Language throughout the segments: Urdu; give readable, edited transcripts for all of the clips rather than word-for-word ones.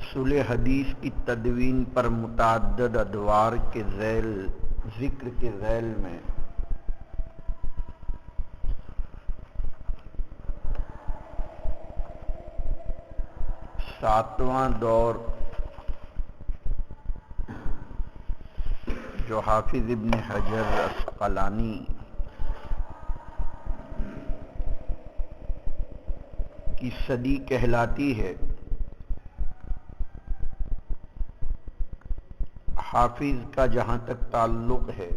اصول حدیث کی تدوین پر متعدد ادوار کے ذکر کے ذیل میں ساتواں دور جو حافظ ابن حجر عسقلانی کی صدی کہلاتی ہے، حافظ کا جہاں تک تعلق ہے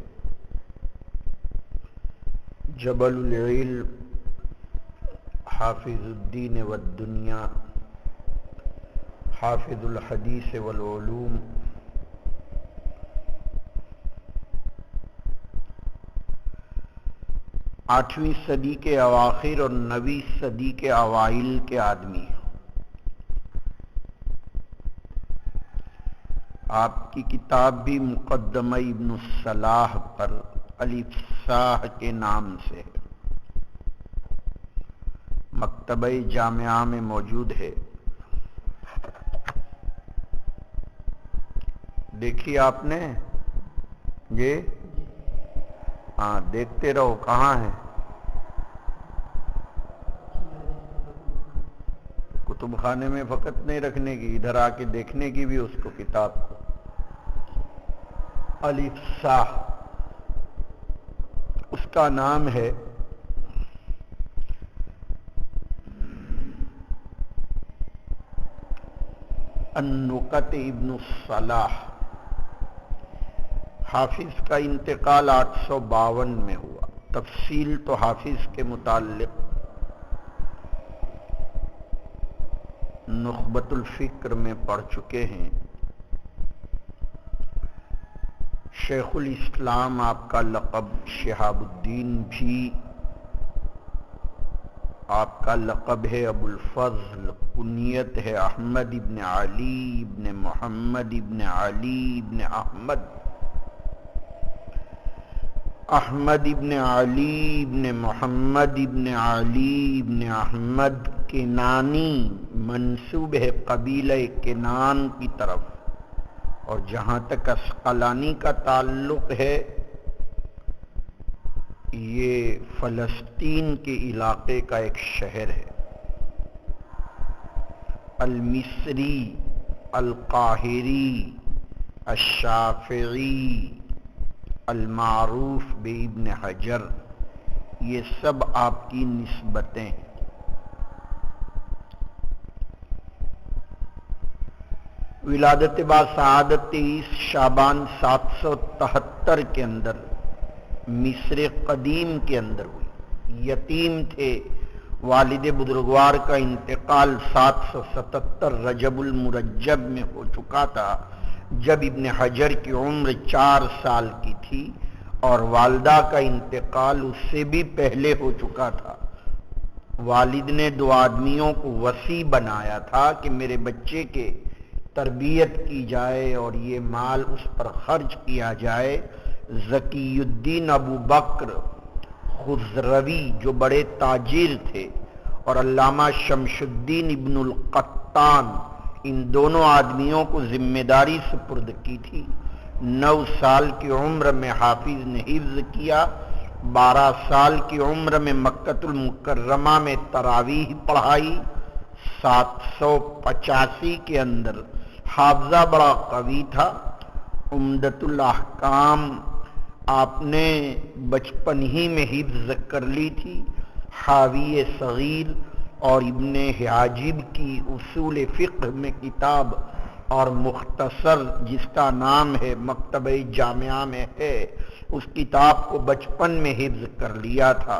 جبل العلم حافظ الدین والدنیا حافظ الحدیث والعلوم آٹھویں صدی کے اواخر اور 9ویں صدی کے اوائل کے آدمی ہیں۔ آپ کی کتاب بھی مقدمہ ابن الصلاح پر الافصاح کے نام سے ہے، مکتبہ جامعہ میں موجود ہے۔ دیکھی آپ نے جی؟ ہاں دیکھتے رہو، کہاں ہے؟ کتب خانے میں فقط نہیں رکھنے کی، ادھر آ کے دیکھنے کی بھی اس کو، کتاب کو۔ الافصاح اس کا نام ہے۔ النکت ابن الصلاح۔ حافظ کا انتقال 852 میں ہوا۔ تفصیل تو حافظ کے متعلق نخبۃ الفکر میں پڑھ چکے ہیں۔ شیخ الاسلام آپ کا لقب شہاب الدین بھی، آپ کا لقب ہے ابو الفضل، کنیت ہے احمد ابن علی ابن محمد ابن علی ابن احمد، احمد ابن علی ابن محمد ابن علی ابن احمد کنانی، منسوب ہے قبیلہ کنان کی طرف، اور جہاں تک عسقلانی کا تعلق ہے یہ فلسطین کے علاقے کا ایک شہر ہے، المصری، القاہری، الشافعی، المعروف بابن حجر، یہ سب آپ کی نسبتیں ہیں۔ ولادت با سعادت 23 شعبان 773 کے اندر مصر قدیم کے اندر ہوئی۔ یتیم تھے، والد بزرگوار کا انتقال 777 رجب المرجب میں ہو چکا تھا، جب ابن حجر کی عمر 4 سال کی تھی، اور والدہ کا انتقال اس سے بھی پہلے ہو چکا تھا۔ والد نے 2 آدمیوں کو وصی بنایا تھا کہ میرے بچے کے تربیت کی جائے اور یہ مال اس پر خرچ کیا جائے۔ ذکی الدین ابو بکر خضروی جو بڑے تاجر تھے، اور علامہ شمس الدین ابن القطان، ان دونوں آدمیوں کو ذمہ داری سپرد کی تھی۔ 9 سال کی عمر میں حافظ نے حفظ کیا، 12 سال کی عمر میں مکۃ المکرمہ میں تراویح پڑھائی، 785 کے اندر حافظہ بڑا قوی تھا۔ عمدۃ الاحکام آپ نے بچپن ہی میں حفظ کر لی تھی۔ حاوی صغیر اور ابن حاجب کی اصول فقہ میں کتاب، اور مختصر جس کا نام ہے مکتبہ جامعہ میں ہے، اس کتاب کو بچپن میں حفظ کر لیا تھا۔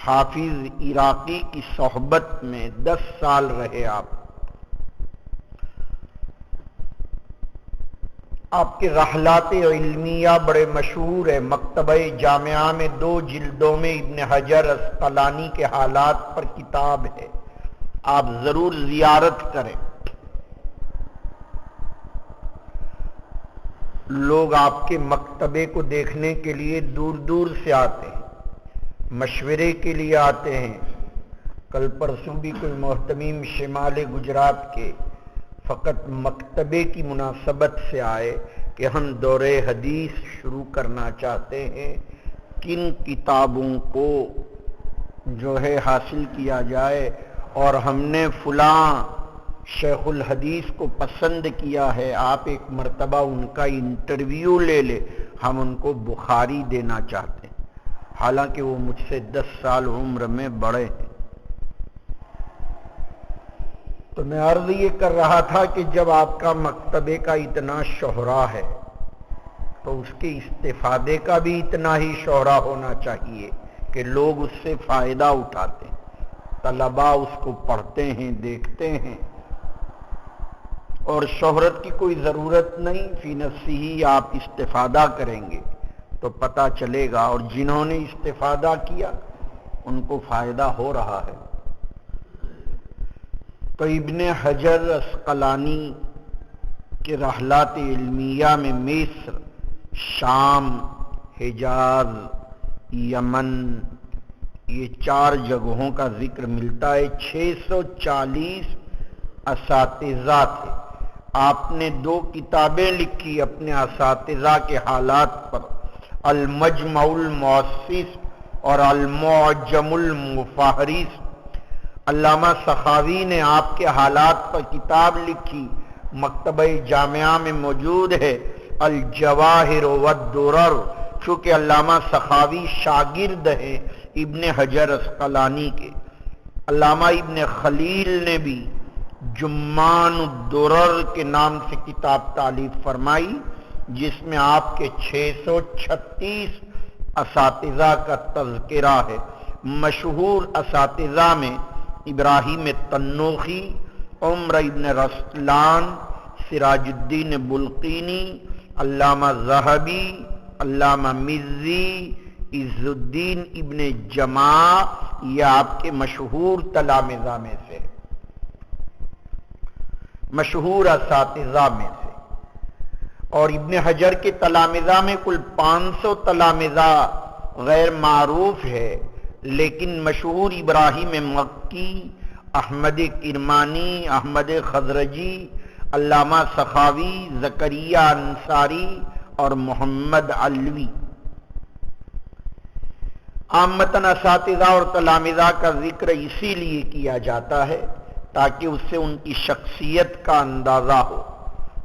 حافظ عراقی کی صحبت میں 10 سال رہے آپ کے رحلات علمیہ بڑے مشہور ہے۔ مکتبہ جامعہ میں 2 جلدوں میں ابن حجر عسقلانی کے حالات پر کتاب ہے، آپ ضرور زیارت کریں۔ لوگ آپ کے مکتبے کو دیکھنے کے لیے دور دور سے آتے ہیں، مشورے کے لیے آتے ہیں۔ کل پرسوں بھی کوئی محتمیم شمال گجرات کے فقط مکتبے کی مناسبت سے آئے کہ ہم دور حدیث شروع کرنا چاہتے ہیں، کن کتابوں کو جو ہے حاصل کیا جائے، اور ہم نے فلاں شیخ الحدیث کو پسند کیا ہے، آپ ایک مرتبہ ان کا انٹرویو لے لے، ہم ان کو بخاری دینا چاہتے ہیں، حالانکہ وہ مجھ سے 10 سال عمر میں بڑے ہیں۔ تو میں عرض یہ کر رہا تھا کہ جب آپ کا مکتبے کا اتنا شہرا ہے تو اس کے استفادے کا بھی اتنا ہی شہرا ہونا چاہیے کہ لوگ اس سے فائدہ اٹھاتے ہیں، طلباء اس کو پڑھتے ہیں، دیکھتے ہیں، اور شہرت کی کوئی ضرورت نہیں، فی نفسی ہی آپ استفادہ کریں گے تو پتہ چلے گا، اور جنہوں نے استفادہ کیا ان کو فائدہ ہو رہا ہے۔ تو ابن حجر عسقلانی کے رحلات علمیہ میں مصر، شام، حجاز، یمن، یہ 4 جگہوں کا ذکر ملتا ہے۔ 640 اساتذہ تھے۔ آپ نے 2 کتابیں لکھی اپنے اساتذہ کے حالات پر، المجمع المؤسس اور المعجم المفہرس۔ علامہ سخاوی نے آپ کے حالات پر کتاب لکھی، مکتبہ جامعہ میں موجود ہے، الجواہر والدرر۔ چونکہ علامہ سخاوی شاگرد ہیں ابن حجر عسقلانی کے، علامہ ابن خلیل نے بھی جمان الدرر کے نام سے کتاب تالیف فرمائی، جس میں آپ کے 636 اساتذہ کا تذکرہ ہے۔ مشہور اساتذہ میں ابراہیم تنوخی، عمر ابن رسلان، سراج الدین بلقینی، علامہ ذہبی، علامہ مزی، عز الدین ابن جماع، یہ آپ کے مشہور تلامذہ میں سے، مشہور اساتذہ میں سے۔ اور ابن حجر کے تلامذہ میں کل 500 تلامذہ غیر معروف ہے، لیکن مشہور ابراہیم مکی، احمد کرمانی، احمد خزرجی، علامہ سخاوی، زکریا انصاری اور محمد علوی۔ عامتاً اساتذہ اور تلامذہ کا ذکر اسی لیے کیا جاتا ہے تاکہ اس سے ان کی شخصیت کا اندازہ ہو۔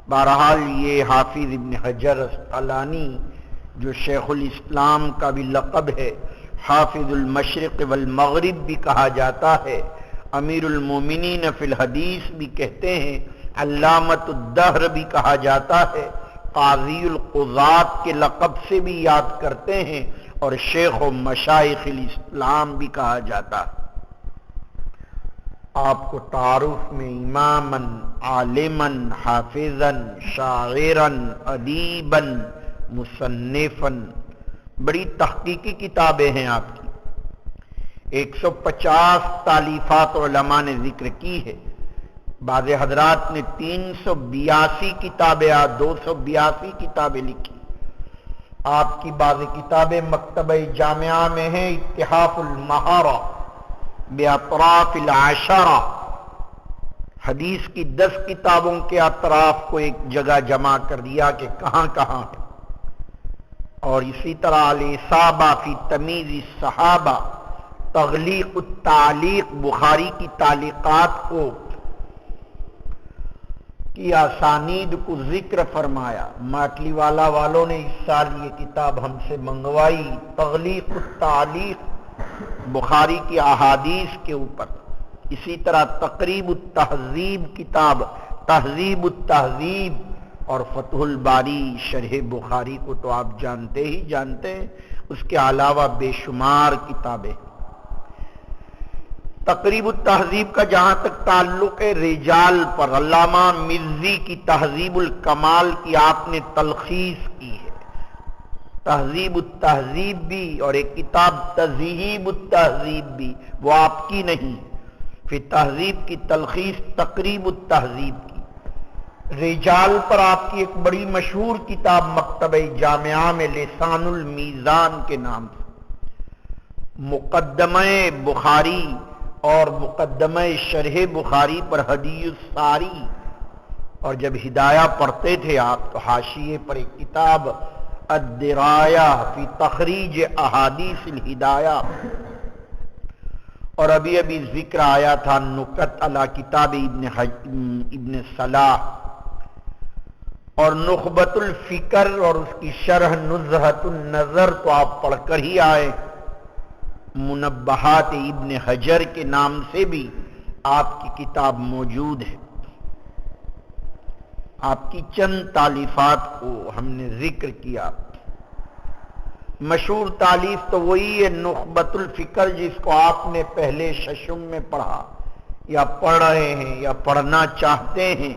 بہرحال یہ حافظ ابن حجر عسقلانی، جو شیخ الاسلام کا بھی لقب ہے، حافظ المشرق والمغرب بھی کہا جاتا ہے، امیر المومنین فی الحدیث بھی کہتے ہیں، علامۃ الدہر بھی کہا جاتا ہے، قاضی القضات کے لقب سے بھی یاد کرتے ہیں، اور شیخ و مشائخ الاسلام بھی کہا جاتا ہے۔ آپ کو تعارف میں اماماً، عالماً، حافظاً، شاعراً، ادیباً، مصنفاً، بڑی تحقیقی کتابیں ہیں آپ کی۔ 150 تالیفات علماء نے ذکر کی ہے، بعض حضرات نے 382 کتابیں، 282 کتابیں لکھی۔ آپ کی بعض کتابیں مکتبہ جامعہ میں ہیں، اتحاف المہارہ باطراف العشرہ، حدیث کی 10 کتابوں کے اطراف کو ایک جگہ جمع کر دیا کہ کہاں کہاں ہے۔ اور اسی طرح الاصابہ فی تمیز الصحابہ، تغلیق التعلیق، بخاری کی تعلیقات کو کی اسانید کو ذکر فرمایا۔ ماٹلی والا والوں نے اس سال یہ کتاب ہم سے منگوائی، تغلیق التعلیق بخاری کی احادیث کے اوپر۔ اسی طرح تقریب التہذیب کتاب، تہذیب التہذیب، اور فتح الباری شرح بخاری کو تو آپ جانتے ہی جانتے ہیں، اس کے علاوہ بے شمار کتابیں۔ تقریب التہذیب کا جہاں تک تعلق ہے رجال پر، علامہ مزی کی تہذیب الکمال کی آپ نے تلخیص کی ہے، تہذیب التہذیب بھی، اور ایک کتاب تذہیب التہذیب بھی، وہ آپ کی نہیں، پھر تہذیب کی تلخیص تقریب التہذیب کی۔ رجال پر آپ کی ایک بڑی مشہور کتاب مکتبہ جامعہ میں لسان المیزان کے نام سے، مقدمہ بخاری اور مقدمہ شرح بخاری پر ہدی الساری، اور جب ہدایہ پڑھتے تھے آپ تو حاشیے پر ایک کتاب الدرایہ فی تخریج احادیث الہدایہ، اور ابھی ابھی ذکر آیا تھا نکت علی کتاب ابن صلاح، اور نخبۃ الفکر اور اس کی شرح نزہۃ النظر تو آپ پڑھ کر ہی آئے۔ منبہات ابن حجر کے نام سے بھی آپ کی کتاب موجود ہے۔ آپ کی چند تالیفات کو ہم نے ذکر کیا۔ مشہور تالیف تو وہی ہے نخبۃ الفکر، جس کو آپ نے پہلے ششم میں پڑھا یا پڑھ رہے ہیں یا پڑھنا چاہتے ہیں۔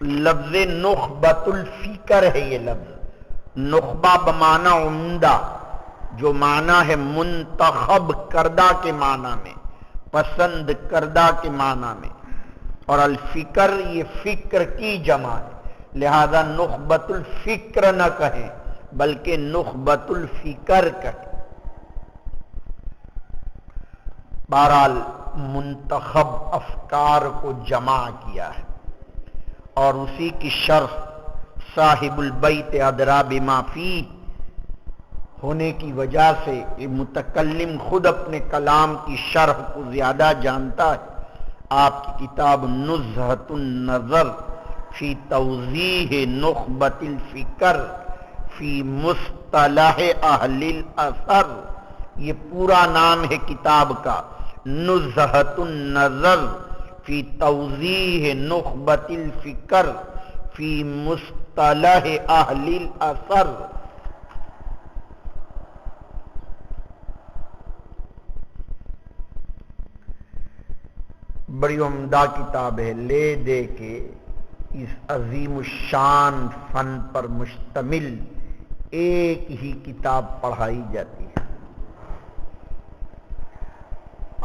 لفظ نخبۃ الفکر ہے یہ لفظ، نخبہ بمعنی عمدہ، جو معنی ہے منتخب کردہ کے معنی میں، پسند کردہ کے معنی میں، اور الفکر یہ فکر کی جمع ہے، لہذا نخبۃ الفکر نہ کہیں بلکہ نخبۃ الفکر کہیں۔ بہرحال منتخب افکار کو جمع کیا ہے، اور اسی کی شرح صاحب البیت ادری بما فیہ ہونے کی وجہ سے یہ متکلم خود اپنے کلام کی شرح کو زیادہ جانتا ہے۔ آپ کی کتاب نزہۃ النظر فی توضیح نخبۃ الفکر فی مصطلح اہل الاثر، یہ پورا نام ہے کتاب کا، نزہۃ النظر فی توضیح نخبۃ الفکر فی مصطلح اہل الاثر۔ بڑی عمدہ کتاب ہے، لے دے کے اس عظیم الشان فن پر مشتمل ایک ہی کتاب پڑھائی جاتی ہے۔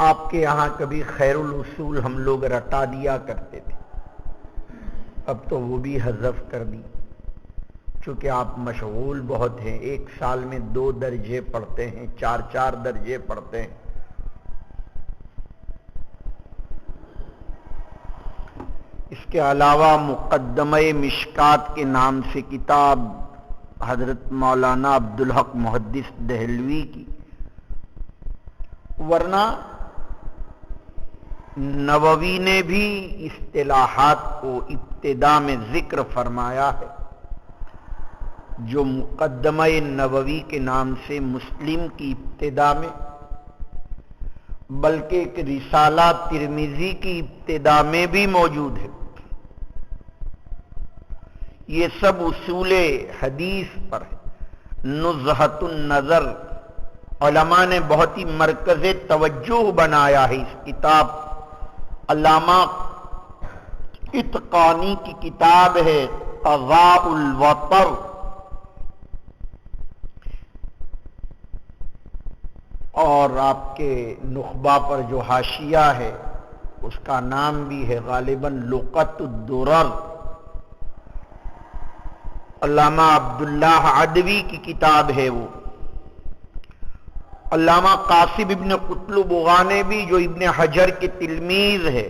آپ کے یہاں کبھی خیر الاصول ہم لوگ رٹا دیا کرتے تھے، اب تو وہ بھی حذف کر دی، چونکہ آپ مشغول بہت ہیں، ایک سال میں 2 درجے پڑھتے ہیں، 4 درجے پڑھتے ہیں۔ اس کے علاوہ مقدمہ مشکات کے نام سے کتاب حضرت مولانا عبدالحق محدث دہلوی کی، ورنہ نووی نے بھی اصطلاحات کو ابتدا میں ذکر فرمایا ہے، جو مقدمہ نووی کے نام سے مسلم کی ابتدا میں، بلکہ ایک رسالہ ترمذی کی ابتدا میں بھی موجود ہے۔ یہ سب اصول حدیث پر ہے۔ نزہۃ النظر علماء نے بہت ہی مرکز توجہ بنایا ہے اس کتاب، علامہ اتقانی کی کتاب ہے قضاء الوطر، اور آپ کے نخبہ پر جو حاشیہ ہے اس کا نام بھی ہے غالباً لقط الدرر، علامہ عبداللہ عدوی کی کتاب ہے وہ۔ علامہ قاسم ابن قطلبغا نے بھی، جو ابن حجر کے تلمیذ ہے،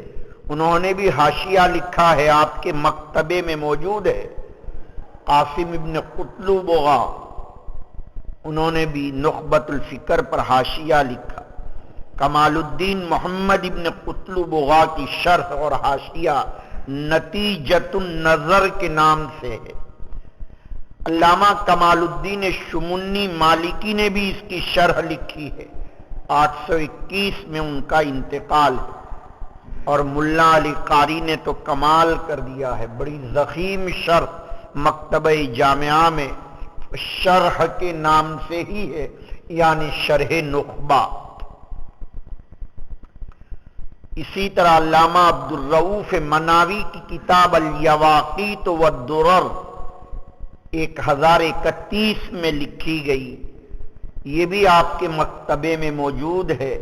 انہوں نے بھی حاشیہ لکھا ہے، آپ کے مکتبے میں موجود ہے۔ قاسم ابن قطلبغا انہوں نے بھی نخبۃ الفکر پر حاشیہ لکھا۔ کمال الدین محمد ابن قطلبغا کی شرح اور حاشیہ نتیجۃ النظر کے نام سے ہے۔ علامہ کمال الدین شمنی مالکی نے بھی اس کی شرح لکھی ہے، 821 میں ان کا انتقال ہے، اور ملا علی قاری نے تو کمال کر دیا ہے، بڑی ضخیم شرح مکتبہ جامعہ میں شرح کے نام سے ہی ہے، یعنی شرح نخبہ۔ اسی طرح علامہ عبدالرؤوف مناوی کی کتاب الیواقیت والدرر 1031 میں لکھی گئی، یہ بھی آپ کے مکتبے میں موجود ہے،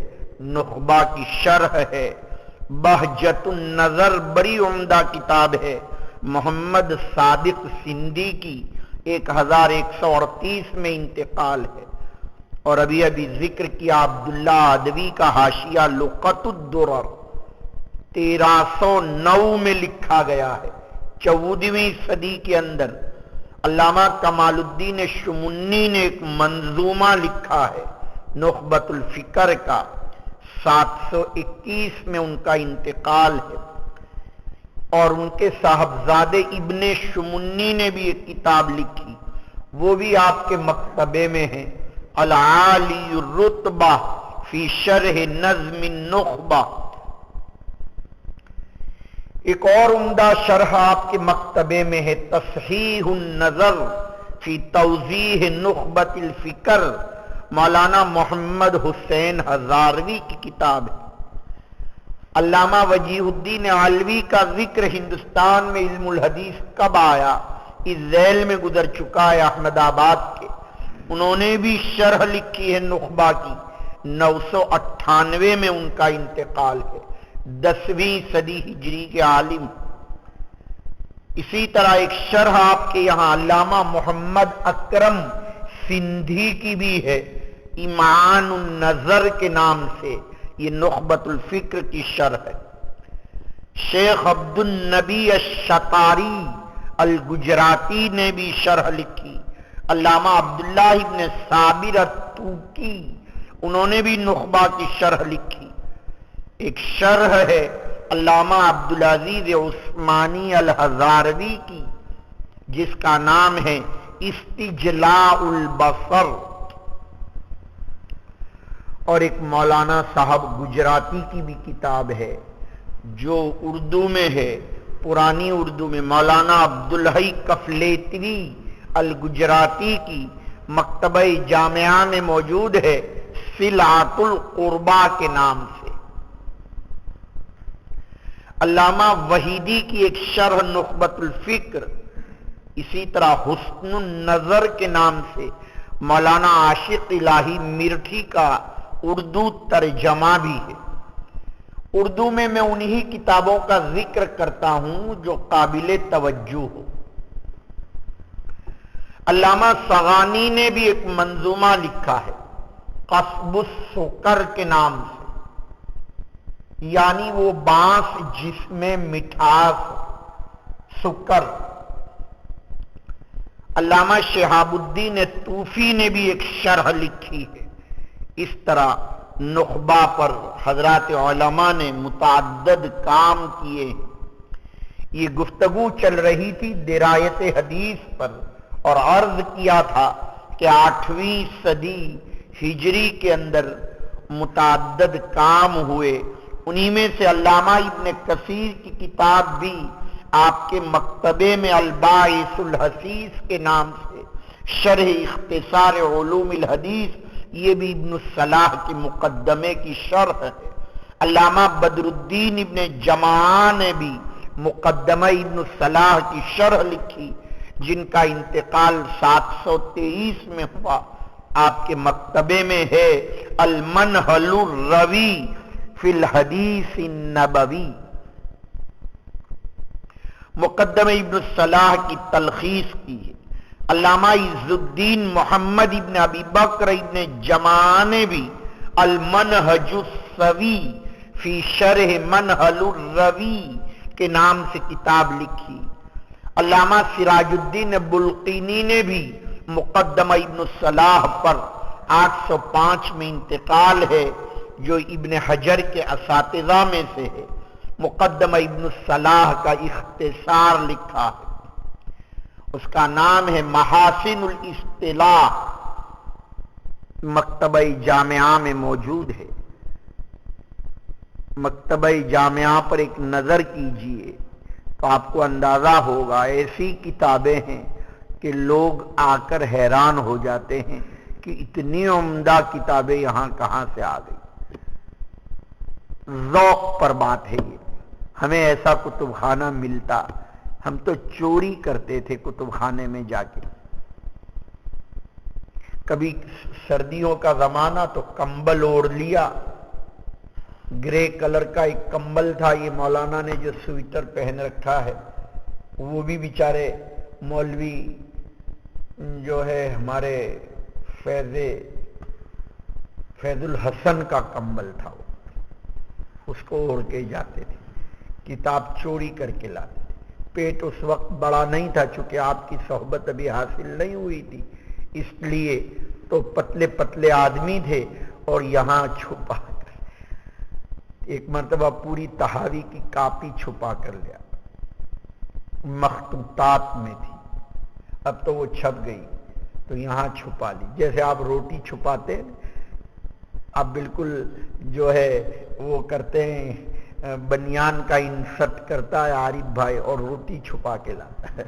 نخبہ کی شرح ہے۔ بہجت النظر بڑی عمدہ کتاب ہے، محمد صادق سندھی کی، 1138 میں انتقال ہے، اور ابھی ذکر کیا عبداللہ عدوی کا حاشیہ لقط الدرر، 1309 میں لکھا گیا ہے، 14ویں صدی کے اندر علامہ کمال الدین شمنی نے ایک منظومہ لکھا ہے نخبۃ الفکر کا، 721 میں ان کا انتقال ہے، اور ان کے صاحبزادے ابن شمنی نے بھی ایک کتاب لکھی، وہ بھی آپ کے مکتبے میں ہے، العالی الرتبہ فی شرح نظم النخبہ۔ ایک اور عمدہ شرح آپ کے مکتبے میں ہے تصحیح النظر فی توضیح نخبۃ الفکر، مولانا محمد حسین ہزاروی کی کتاب ہے۔ علامہ وجیہ الدین علوی کا ذکر ہندوستان میں علم الحدیث کب آیا اس ذیل میں گزر چکا ہے، احمد آباد کے، انہوں نے بھی شرح لکھی ہے نخبہ کی، 998 میں ان کا انتقال ہے، 10ویں صدی ہجری کے عالم۔ اسی طرح ایک شرح آپ کے یہاں علامہ محمد اکرم سندھی کی بھی ہے، ایمان النظر کے نام سے، یہ نخبۃ الفکر کی شرح ہے۔ شیخ عبد النبی الشطاری الگجراتی نے بھی شرح لکھی، علامہ عبداللہ ابن صابر التوکی انہوں نے بھی نخبہ کی شرح لکھی۔ ایک شرح ہے علامہ عبدالعزیز عثمانی الہزاروی کی، جس کا نام ہے استجلاء البصر، اور ایک مولانا صاحب گجراتی کی بھی کتاب ہے جو اردو میں ہے، پرانی اردو میں، مولانا عبدالحی کفلیتوی الگجراتی کی، مکتبہ جامعہ میں موجود ہے، سلعۃ القربہ کے نام سے۔ علامہ وحیدی کی ایک شرح نخبۃ الفکر، اسی طرح حسن النظر کے نام سے مولانا عاشق الہی مرٹھی کا اردو ترجمہ بھی ہے۔ اردو میں میں انہی کتابوں کا ذکر کرتا ہوں جو قابل توجہ ہو۔ علامہ صغانی نے بھی ایک منظومہ لکھا ہے قصب السکر کے نام سے، یعنی وہ بانس جس میں مٹھاس، سکر۔ علامہ شہاب الدین طوفی نے بھی ایک شرح لکھی ہے۔ اس طرح نخبہ پر حضرات علماء نے متعدد کام کیے ہیں۔ یہ گفتگو چل رہی تھی درایت حدیث پر، اور عرض کیا تھا کہ 8ویں صدی ہجری کے اندر متعدد کام ہوئے، انہی میں سے علامہ ابن کثیر کی کتاب بھی آپ کے مکتبے میں الباعث الحسیس کے نام سے، شرح اختصار علوم الحدیث، یہ بھی ابن الصلاح کے مقدمے کی شرح ہے۔ علامہ بدر الدین ابن جماعہ نے بھی مقدمہ ابن الصلاح کی شرح لکھی، جن کا انتقال 723 میں ہوا، آپ کے مکتبے میں ہے المنہل الروی فی الحدیث النبوی۔ مقدمہ ابن الصلاح کی تلخیص کی ہے۔ علامہ عز الدین محمد ابن ابی بکر ابن جماعہ نے بھی المنہج السوی فی شرح منہل الروی کے نام سے کتاب لکھی۔ علامہ سراج الدین بلقینی نے بھی مقدمہ ابن الصلاح پر 805 میں انتقال ہے، جو ابن حجر کے اساتذہ میں سے ہے، مقدمہ ابن الصلاح کا اختصار لکھا ہے، اس کا نام ہے محاسن الاصطلاح، مکتبہ جامعہ میں موجود ہے۔ مکتبہ جامعہ پر ایک نظر کیجئے تو آپ کو اندازہ ہوگا، ایسی کتابیں ہیں کہ لوگ آ کر حیران ہو جاتے ہیں کہ اتنی عمدہ کتابیں یہاں کہاں سے آ گئی۔ ذوق پر بات ہے یہ، ہمیں ایسا کتب خانہ ملتا، ہم تو چوری کرتے تھے کتب خانے میں جا کے۔ کبھی سردیوں کا زمانہ تو کمبل اوڑھ لیا، گرے کلر کا ایک کمبل تھا، یہ مولانا نے جو سویٹر پہن رکھا ہے، وہ بھی بیچارے مولوی جو ہے ہمارے فیض الحسن کا کمبل تھا، اس کو اوڑھ کے جاتے تھے۔ کتاب چوری کر کے لاتے تھے. پیٹ اس وقت بڑا نہیں تھا، چونکہ آپ کی صحبت ابھی حاصل نہیں ہوئی تھی، اس لیے تو پتلے پتلے آدمی تھے. اور یہاں چھپا کر ایک مرتبہ پوری تحاوی کی کاپی چھپا کر لیا، مخطوطات میں تھی، اب تو وہ چھپ گئی تو یہاں چھپا لی. جیسے آپ روٹی چھپاتے ہیں، اب بالکل جو ہے وہ کرتے ہیں، بنیان کا انسرٹ کرتا ہے عارف بھائی اور روٹی چھپا کے لاتا ہے.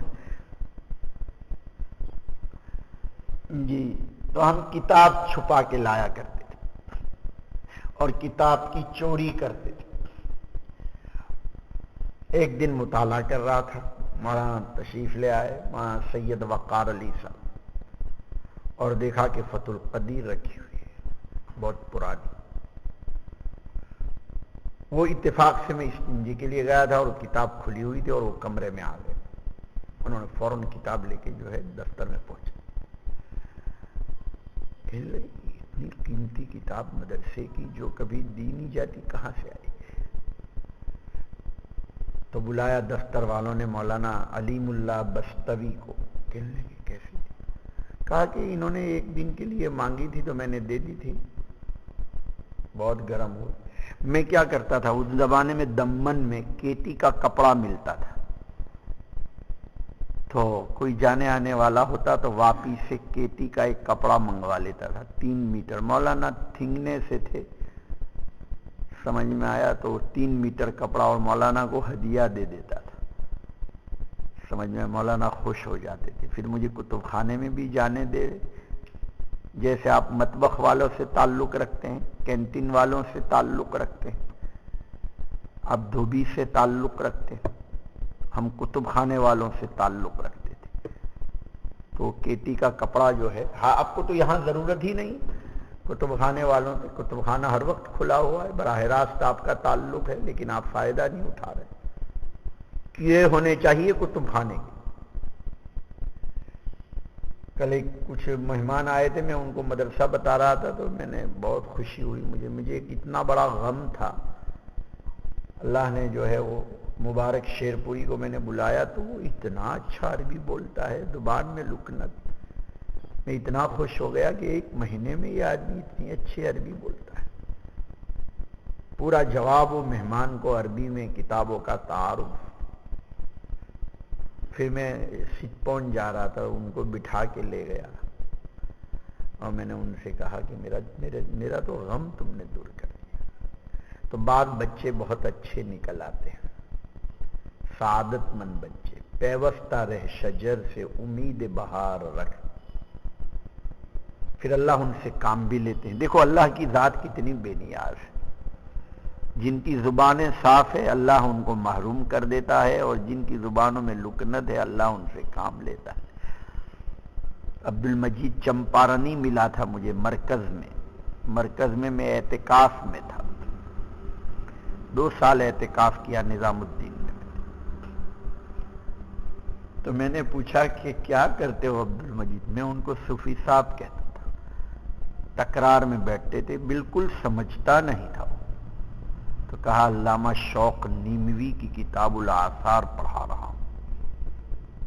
جی، تو ہم کتاب چھپا کے لایا کرتے تھے اور کتاب کی چوری کرتے تھے. ایک دن مطالعہ کر رہا تھا، مولانا تشریف لے آئے، وہاں سید وقار علی صاحب، اور دیکھا کہ فتح القدیر رکھی ہوئی ہے، بہت پرانی. وہ اتفاق سے میں استنجی کے لیے گیا تھا اور کتاب کھلی ہوئی تھی اور وہ کمرے میں آ گئے. انہوں نے فوراً کتاب لے کے جو ہے دفتر میں پہنچا. اتنی قیمتی کتاب مدرسے کی جو کبھی دی نہیں جاتی، کہاں سے آئی؟ تو بلایا دفتر والوں نے مولانا علیم اللہ بستوی کو. کہنے لگے کیسی تھی؟ کہا کہ انہوں نے ایک دن کے لیے مانگی تھی تو میں نے دے دی تھی. بہت گرم ہوئی. میں کیا کرتا تھا اس زمانے میں، دمن میں کیتی کا کپڑا ملتا تھا، تو کوئی جانے آنے والا ہوتا تو واپی سے کیتی کا ایک کپڑا منگوا لیتا تھا، 3 میٹر. مولانا تھنگنے سے تھے، سمجھ میں آیا تو 3 میٹر کپڑا اور مولانا کو ہدیہ دے دیتا تھا. سمجھ میں مولانا خوش ہو جاتے تھے. پھر مجھے کتب خانے میں بھی جانے دے. جیسے آپ مطبخ والوں سے تعلق رکھتے ہیں، کینٹین والوں سے تعلق رکھتے ہیں، آپ دھوبی سے تعلق رکھتے ہیں، ہم کتب خانے والوں سے تعلق رکھتے تھے. تو کیتی کا کپڑا جو ہے، ہاں آپ کو تو یہاں ضرورت ہی نہیں، کتب خانے والوں سے، کتب خانہ ہر وقت کھلا ہوا ہے، براہ راست آپ کا تعلق ہے، لیکن آپ فائدہ نہیں اٹھا رہے. کیے ہونے چاہیے کتب خانے کے. کل ایک کچھ مہمان آئے تھے، میں ان کو مدرسہ بتا رہا تھا تو میں نے بہت خوشی ہوئی. مجھے ایک اتنا بڑا غم تھا. اللہ نے جو ہے وہ مبارک شیرپوری کو میں نے بلایا تو وہ اتنا اچھا عربی بولتا ہے، زبان میں لکنت. میں اتنا خوش ہو گیا کہ 1 مہینے میں یہ آدمی اتنی اچھی عربی بولتا ہے. پورا جواب و مہمان کو عربی میں، کتابوں کا تعارف. پھر میں سپون جا رہا تھا، ان کو بٹھا کے لے گیا اور میں نے ان سے کہا کہ میرا تو غم تم نے دور کر دیا. تو بعض بچے بہت اچھے نکل آتے ہیں، سعادت مند بچے. پیوستہ رہ شجر سے امید بہار رکھ. پھر اللہ ان سے کام بھی لیتے ہیں. دیکھو اللہ کی ذات کتنی بے نیاز ہے. جن کی زبانیں صاف ہے اللہ ان کو محروم کر دیتا ہے، اور جن کی زبانوں میں لکنت ہے اللہ ان سے کام لیتا ہے. عبد المجید چمپارنی ملا تھا مجھے مرکز میں میں اعتکاف میں تھا. 2 سال اعتکاف کیا نظام الدین میں. تو میں نے پوچھا کہ کیا کرتے ہو عبد المجید؟ میں ان کو صوفی صاحب کہتا تھا. تکرار میں بیٹھتے تھے، بالکل سمجھتا نہیں تھا. تو کہا علامہ شوق نیموی کی کتاب الآثار پڑھا رہا ہوں.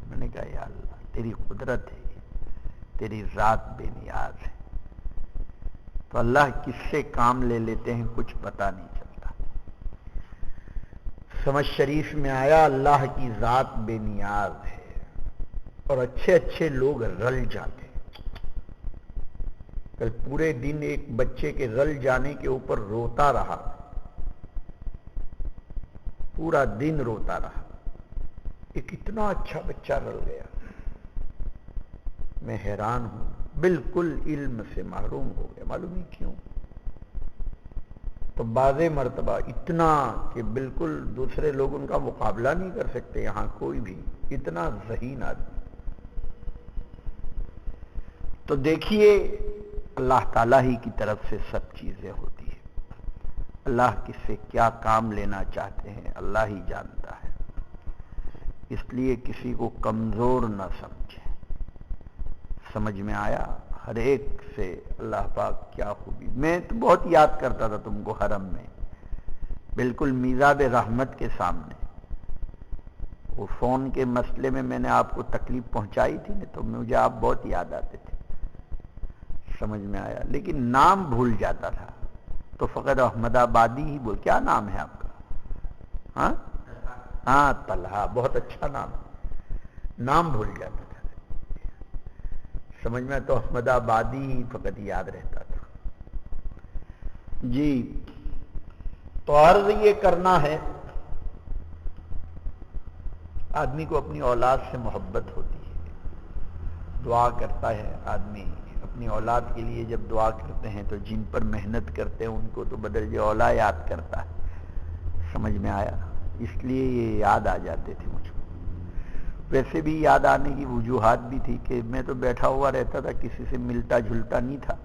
میں نے کہا یا اللہ تیری قدرت ہے، تیری ذات بے نیاز ہے. تو اللہ کس سے کام لے لیتے ہیں کچھ پتہ نہیں چلتا. سمجھ شریف میں آیا اللہ کی ذات بے نیاز ہے اور اچھے لوگ رل جاتے. کل پورے دن ایک بچے کے رل جانے کے اوپر روتا رہا، پورا دن روتا رہا. ایک اتنا اچھا بچہ رل گیا. میں حیران ہوں، بالکل علم سے محروم ہو گیا. معلوم نہیں کیوں. تو بعض مرتبہ اتنا کہ بالکل دوسرے لوگ ان کا مقابلہ نہیں کر سکتے. یہاں کوئی بھی اتنا ذہین آدمی. تو دیکھیے اللہ تعالیٰ ہی کی طرف سے سب چیزیں ہوتی ہیں. اللہ کس سے کیا کام لینا چاہتے ہیں اللہ ہی جانتا ہے. اس لیے کسی کو کمزور نہ سمجھیں. سمجھ میں آیا؟ ہر ایک سے اللہ پاک کیا خوبی. میں تو بہت یاد کرتا تھا تم کو حرم میں، بالکل میزاب رحمت کے سامنے. وہ فون کے مسئلے میں نے آپ کو تکلیف پہنچائی تھی نا، تو مجھے آپ بہت یاد آتے تھے، سمجھ میں آیا، لیکن نام بھول جاتا تھا، تو فقط احمد آبادی ہی بول. کیا نام ہے آپ کا؟ ہاں ہاں طلحہ، بہت اچھا نام ہے، نام بھول جاتا تھا، سمجھ میں، تو احمد آبادی ہی فقط یاد رہتا تھا. جی تو عرض یہ کرنا ہے، آدمی کو اپنی اولاد سے محبت ہوتی ہے، دعا کرتا ہے آدمی اپنی اولاد کے لیے. جب دعا کرتے ہیں تو جن پر محنت کرتے ہیں ان کو تو بدرجہ اولا یاد کرتا ہے، سمجھ میں آیا، اس لیے یہ یاد آ جاتے تھے مجھ کو. ویسے بھی یاد آنے کی وجوہات بھی تھی کہ میں تو بیٹھا ہوا رہتا تھا، کسی سے ملتا جھلتا نہیں تھا،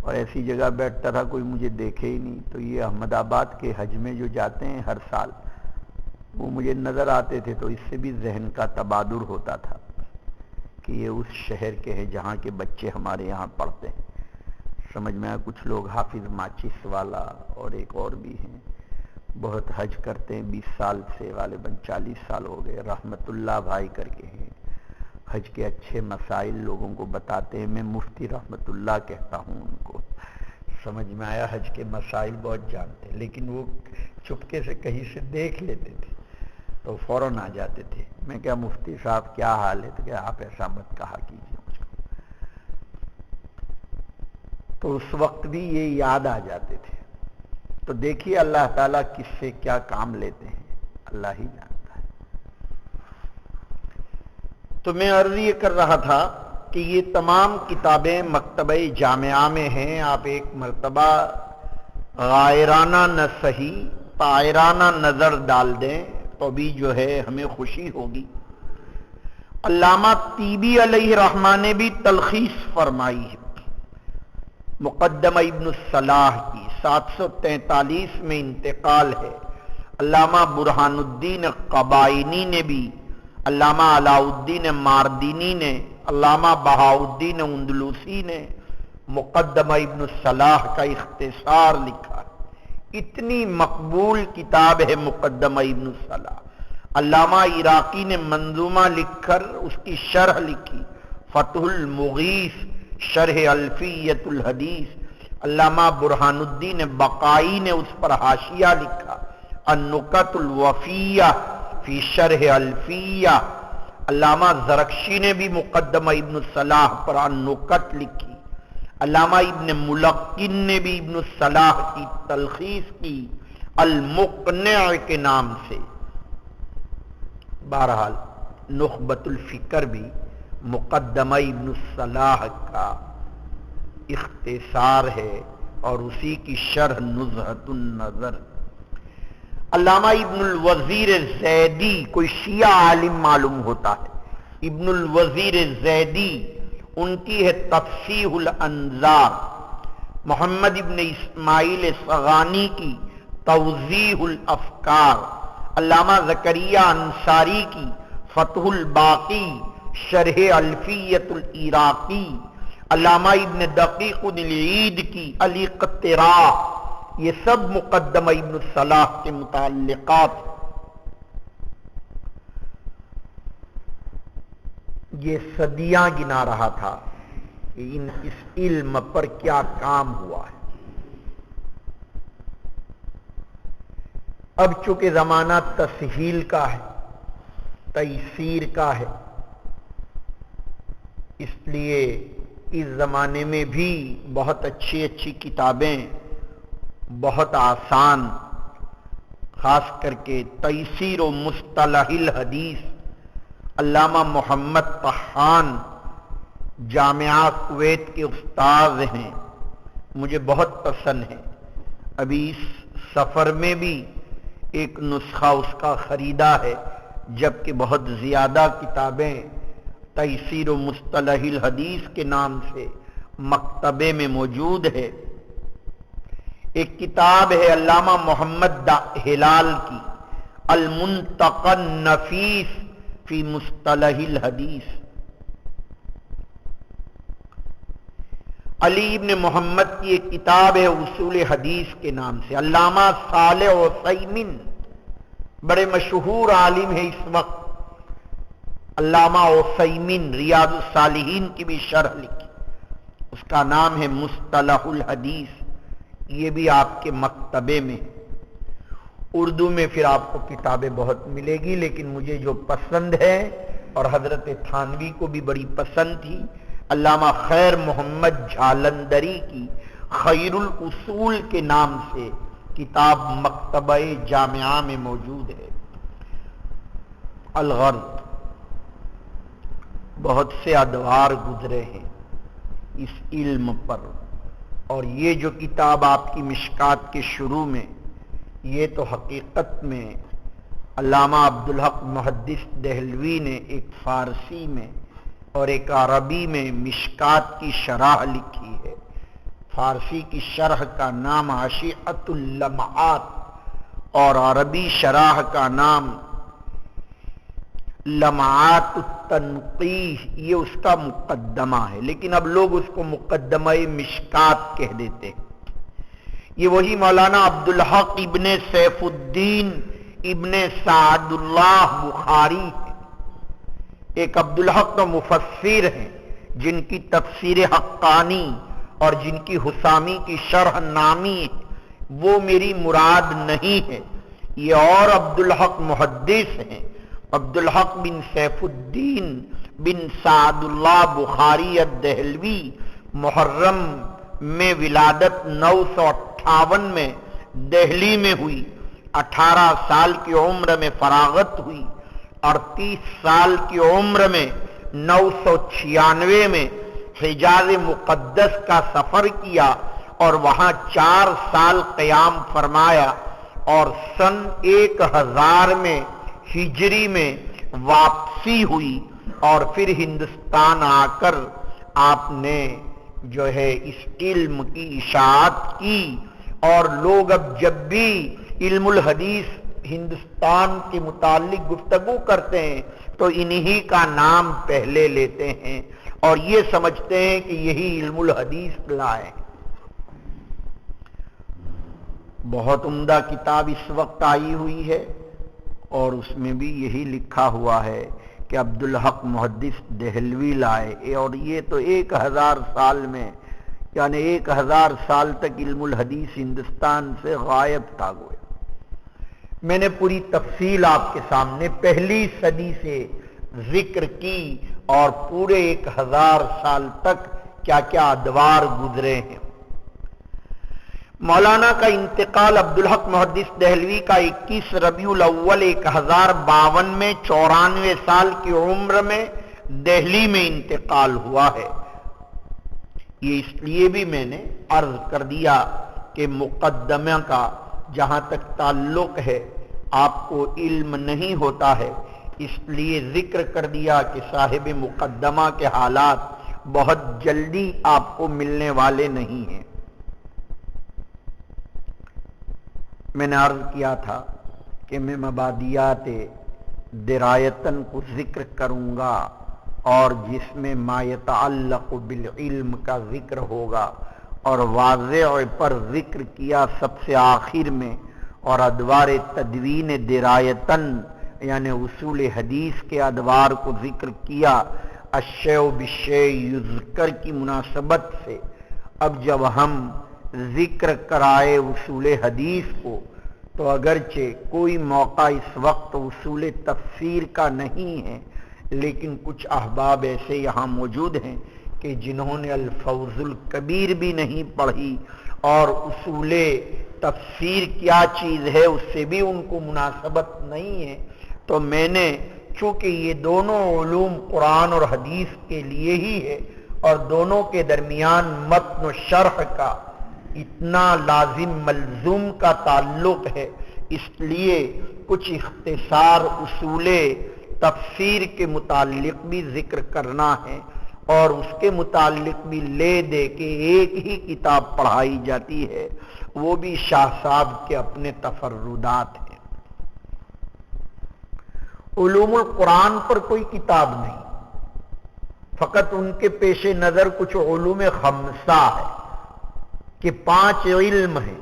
اور ایسی جگہ بیٹھتا تھا کوئی مجھے دیکھے ہی نہیں. تو یہ احمد آباد کے حج میں جو جاتے ہیں ہر سال، وہ مجھے نظر آتے تھے، تو اس سے بھی ذہن کا تبادر ہوتا تھا کہ یہ اس شہر کے ہیں جہاں کے بچے ہمارے یہاں پڑھتے ہیں، سمجھ میں آیا. کچھ لوگ حافظ ماچس والا اور ایک اور بھی ہیں، بہت حج کرتے ہیں، 20 سال سے، غالباً 40 سال ہو گئے. رحمت اللہ بھائی کر کے ہیں، حج کے اچھے مسائل لوگوں کو بتاتے ہیں. میں مفتی رحمت اللہ کہتا ہوں ان کو، سمجھ میں آیا. حج کے مسائل بہت جانتے ہیں، لیکن وہ چپکے سے کہیں سے دیکھ لیتے تھے تو فوراً آ جاتے تھے. میں کیا مفتی صاحب کیا حال ہے؟ تو کہ آپ ایسا مت کہا کیجیے مجھ کو. تو اس وقت بھی یہ یاد آ جاتے تھے. تو دیکھیے اللہ تعالیٰ کس سے کیا کام لیتے ہیں، اللہ ہی جانتا ہے. تو میں عرض یہ کر رہا تھا کہ یہ تمام کتابیں مکتبہ جامعہ میں ہیں. آپ ایک مرتبہ غائرانہ نہ صحیح طائرانہ نظر ڈال دیں تو بھی جو ہے ہمیں خوشی ہوگی. علامہ طیبی علیہ الرحمہ نے بھی تلخیص فرمائی ہے مقدمہ ابن الصلاح کی، 743 میں انتقال ہے. علامہ برہان الدین قبائنی نے بھی، علامہ علاء الدین ماردینی نے، علامہ بہاء الدین اندلوسی نے مقدمہ ابن الصلاح کا اختصار لکھا. اتنی مقبول کتاب ہے مقدمہ ابن الصلاح. علامہ عراقی نے منظومہ لکھ کر اس کی شرح لکھی، فتح المغیث شرح الفیۃ الحدیث. علامہ برہان الدین بقائی نے اس پر حاشیہ لکھا، النکت الوفیہ فی شرح الفیہ. علامہ زرکشی نے بھی مقدمہ ابن الصلاح پر النکت لکھی. علامہ ابن ملقن نے بھی ابن الصلاح کی تلخیص کی المقنع کے نام سے. بہرحال نخبۃ الفکر بھی مقدمہ ابن الصلاح کا اختصار ہے اور اسی کی شرح نزہۃ النظر. علامہ ابن الوزیر زیدی کوئی شیعہ عالم معلوم ہوتا ہے، ابن الوزیر زیدی، ان کی ہے تفصیح الانظار. محمد ابن اسماعیل صغانی کی توضیح الافکار. علامہ زکریا انصاری کی فتح الباقی شرح الفیۃ العراقی. علامہ ابن دقیق العید کی الاقتراح. یہ سب مقدمہ ابن الصلاح کے متعلقات. یہ صدیاں گنا رہا تھا کہ اس علم پر کیا کام ہوا ہے. اب چونکہ زمانہ تسہیل کا ہے، تیسیر کا ہے، اس لیے اس زمانے میں بھی بہت اچھی اچھی کتابیں، بہت آسان، خاص کر کے تیسیر و مصطلح الحدیث علامہ محمد طحان جامعہ کویت کے استاذ ہیں، مجھے بہت پسند ہے. ابھی اس سفر میں بھی ایک نسخہ اس کا خریدا ہے، جبکہ بہت زیادہ کتابیں تیسیر و مصطلح الحدیث کے نام سے مکتبے میں موجود ہے. ایک کتاب ہے علامہ محمد ہلال کی المنتقى النفیس فی مصطلح الحدیث. علی ابن محمد کی ایک کتاب ہے اصول حدیث کے نام سے. علامہ صالح عثیمین بڑے مشہور عالم ہیں اس وقت، علامہ عثیمین ریاض الصالحین کی بھی شرح لکھی، اس کا نام ہے مصطلح الحدیث، یہ بھی آپ کے مکتبے میں، اردو میں پھر آپ کو کتابیں بہت ملے گی، لیکن مجھے جو پسند ہے اور حضرت تھانوی کو بھی بڑی پسند تھی، علامہ خیر محمد جھالندری کی خیر الاصول کے نام سے کتاب مکتبہ جامعہ میں موجود ہے۔ الغرض بہت سے ادوار گزرے ہیں اس علم پر، اور یہ جو کتاب آپ کی مشکات کے شروع میں، یہ تو حقیقت میں علامہ عبدالحق محدث دہلوی نے ایک فارسی میں اور ایک عربی میں مشکات کی شرح لکھی ہے۔ فارسی کی شرح کا نام عشیعۃ اللمعات اور عربی شرح کا نام لمعات التنقیح، یہ اس کا مقدمہ ہے، لیکن اب لوگ اس کو مقدمہ مشکات کہہ دیتے ہیں۔ یہ وہی مولانا عبدالحق ابن سیف الدین ابن سعد اللہ بخاری ہے، ایک عبدالحق کا مفسر ہیں جن کی تفسیر حقانی اور جن کی حسامی کی شرح نامی ہے، وہ میری مراد نہیں ہے، یہ اور عبدالحق محدث ہیں، عبدالحق بن سیف الدین بن سعد اللہ بخاری الدہلوی، محرم میں ولادت 958 میں دہلی میں ہوئی، 18 سال کی عمر میں فراغت ہوئی، 38 سال کی عمر میں 996 میں حجاز مقدس کا سفر کیا اور وہاں 4 سال قیام فرمایا، اور سن 1000 میں ہجری میں واپسی ہوئی، اور پھر ہندوستان آ کر آپ نے جو ہے اس علم کی اشاعت کی، اور لوگ اب جب بھی علم الحدیث ہندوستان کے متعلق گفتگو کرتے ہیں تو انہی کا نام پہلے لیتے ہیں اور یہ سمجھتے ہیں کہ یہی علم الحدیث لائے۔ بہت عمدہ کتاب اس وقت آئی ہوئی ہے، اور اس میں بھی یہی لکھا ہوا ہے کہ عبدالحق محدث دہلوی لائے، اور یہ تو 1000 سال میں، یعنی 1000 سال تک علم الحدیث ہندوستان سے غائب تھا گویا۔ میں نے پوری تفصیل آپ کے سامنے پہلی صدی سے ذکر کی، اور پورے 1000 سال تک کیا کیا ادوار گزرے ہیں۔ مولانا کا انتقال عبدالحق محدث دہلوی کا 21 ربیع الاول 1052 میں 94 سال کی عمر میں دہلی میں انتقال ہوا ہے۔ یہ اس لیے بھی میں نے عرض کر دیا کہ مقدمہ کا جہاں تک تعلق ہے آپ کو علم نہیں ہوتا ہے، اس لیے ذکر کر دیا کہ صاحب مقدمہ کے حالات بہت جلدی آپ کو ملنے والے نہیں ہیں۔ میں نے عرض کیا تھا کہ میں مبادیات درایتاً کو ذکر کروں گا، اور جس میں ما یتعلق بالعلم کا ذکر ہوگا، اور واضح پر ذکر کیا سب سے آخر میں، اور ادوار تدوین درایتاً یعنی اصول حدیث کے ادوار کو ذکر کیا الشیء بالشیء یذکر کی مناسبت سے۔ اب جب ہم ذکر کرائے اصول حدیث کو، تو اگرچہ کوئی موقع اس وقت اصول تفسیر کا نہیں ہے، لیکن کچھ احباب ایسے یہاں موجود ہیں کہ جنہوں نے الفوز الکبیر بھی نہیں پڑھی، اور اصول تفسیر کیا چیز ہے اس سے بھی ان کو مناسبت نہیں ہے، تو میں نے چونکہ یہ دونوں علوم قرآن اور حدیث کے لیے ہی ہے، اور دونوں کے درمیان متن و شرح کا اتنا لازم ملزوم کا تعلق ہے، اس لیے کچھ اختصار اصول تفسیر کے متعلق بھی ذکر کرنا ہے، اور اس کے متعلق بھی لے دے کے ایک ہی کتاب پڑھائی جاتی ہے، وہ بھی شاہ صاحب کے اپنے تفردات ہیں۔ علوم القرآن پر کوئی کتاب نہیں، فقط ان کے پیش نظر کچھ علوم خمسہ ہے کہ 5 علم ہیں،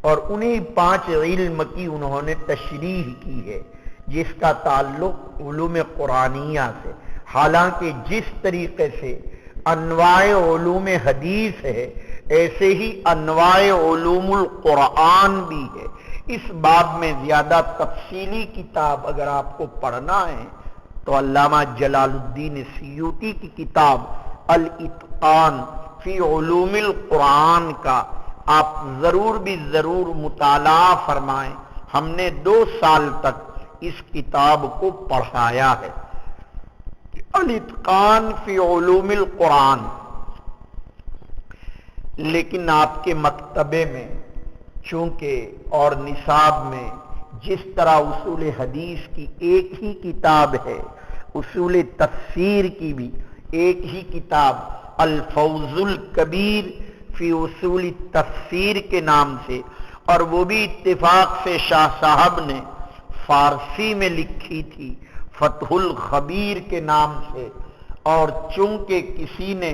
اور انہی 5 علم کی انہوں نے تشریح کی ہے، جس کا تعلق علوم قرآنیہ سے، حالانکہ جس طریقے سے انواع علوم حدیث ہے ایسے ہی انواع علوم القرآن بھی ہے۔ اس باب میں زیادہ تفصیلی کتاب اگر آپ کو پڑھنا ہے تو علامہ جلال الدین سیوطی کی کتاب الاتقان فی علوم القرآن کا آپ ضرور بھی ضرور مطالعہ فرمائیں۔ ہم نے 2 سال تک اس کتاب کو پڑھایا ہے، الاتقان فی علوم القرآن۔ لیکن آپ کے مکتبے میں چونکہ اور نصاب میں جس طرح اصول حدیث کی ایک ہی کتاب ہے، اصول تفسیر کی بھی ایک ہی کتاب الفوز الکبیر فی اصول تفسیر کے نام سے، اور وہ بھی اتفاق سے شاہ صاحب نے فارسی میں لکھی تھی فتح الخبیر کے نام سے، اور چونکہ کسی نے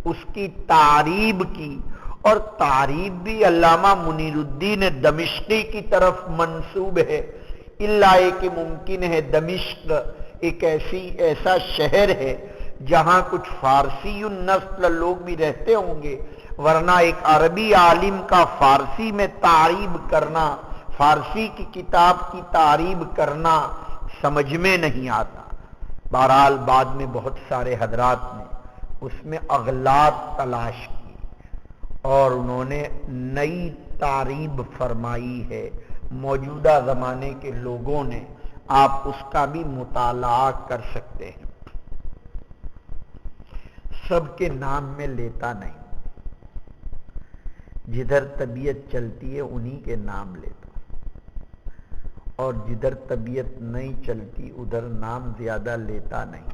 اس کی تعریب کی، اور تعریب بھی علامہ منیر الدین دمشقی کی طرف منسوب ہے، اللہ کہ ممکن ہے دمشق ایک ایسا شہر ہے جہاں کچھ فارسی النسل لوگ بھی رہتے ہوں گے، ورنہ ایک عربی عالم کا فارسی میں تعریب کرنا، فارسی کی کتاب کی تعریب کرنا سمجھ میں نہیں آتا۔ بہرحال بعد میں بہت سارے حضرات نے اس میں اغلاط تلاش کی اور انہوں نے نئی تعریب فرمائی ہے موجودہ زمانے کے لوگوں نے، آپ اس کا بھی مطالعہ کر سکتے ہیں۔ سب کے نام میں لیتا نہیں، جدھر طبیعت چلتی ہے انہی کے نام لیتا، اور جدھر طبیعت نہیں چلتی ادھر نام زیادہ لیتا نہیں۔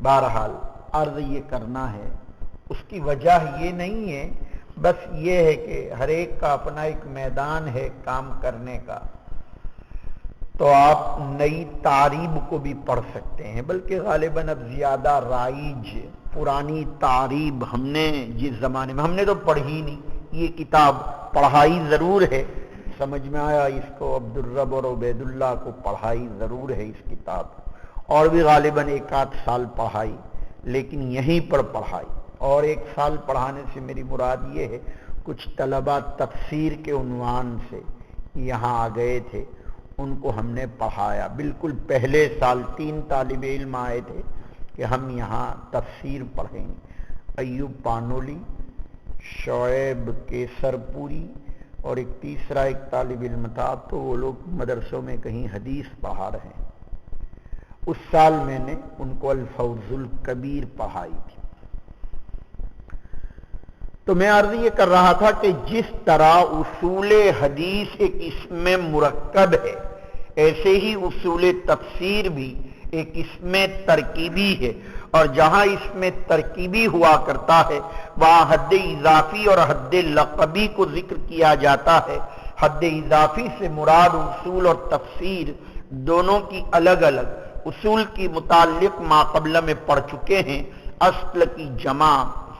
بہرحال عرض یہ کرنا ہے، اس کی وجہ یہ نہیں ہے، بس یہ ہے کہ ہر ایک کا اپنا ایک میدان ہے کام کرنے کا، تو آپ نئی تعریب کو بھی پڑھ سکتے ہیں، بلکہ غالباً اب زیادہ رائج پرانی تعریب ہم نے جس زمانے میں، ہم نے تو پڑھی نہیں، یہ کتاب پڑھائی ضرور ہے، سمجھ میں آیا اس کو، عبدالرب اور عبید اللہ کو پڑھائی ضرور ہے اس کتاب، اور بھی غالباً 1 آدھ سال پڑھائی، لیکن یہیں پر پڑھائی، اور 1 سال پڑھانے سے میری مراد یہ ہے کچھ طلبہ تفسیر کے عنوان سے یہاں آ گئے تھے، ان کو ہم نے پڑھایا، بالکل پہلے سال 3 طالب علم آئے تھے کہ ہم یہاں تفسیر پڑھیں گے، ایوب پانولی، شعیب کیسر پوری، اور ایک تیسرا ایک طالب علم تھا، تو وہ لوگ مدرسوں میں کہیں حدیث پڑھا رہے ہیں۔ اس سال میں نے ان کو الفوز الکبیر پڑھائی تھی۔ تو میں عرض یہ کر رہا تھا کہ جس طرح اصول حدیث ایک اسم مرکب ہے، ایسے ہی اصول تفسیر بھی ایک اسم ترکیبی ہے، اور جہاں اسم ترکیبی ہوا کرتا ہے وہاں حد اضافی اور حد لقبی کو ذکر کیا جاتا ہے۔ حد اضافی سے مراد اصول اور تفسیر دونوں کی الگ الگ، اصول کی متعلق ما قبل میں پڑھ چکے ہیں، اصل کی جمع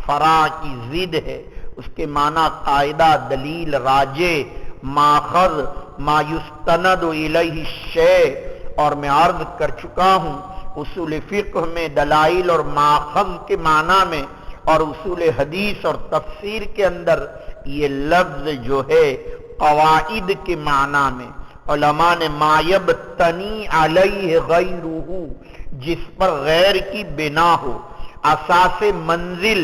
فرع کی ضد ہے، اس کے معنی قاعدہ، دلیل، راجع، ماخذ، ما یستند الیہ الشیء، اور میں عرض کر چکا ہوں اصول فقہ میں دلائل اور ماخذ کے معنی میں، اور اصول حدیث اور تفسیر کے اندر یہ لفظ جو ہے قواعد کے معنی میں، علماء نے ما یبتنی علیہ غیرہ، جس پر غیر کی بنا ہو، اساس منزل،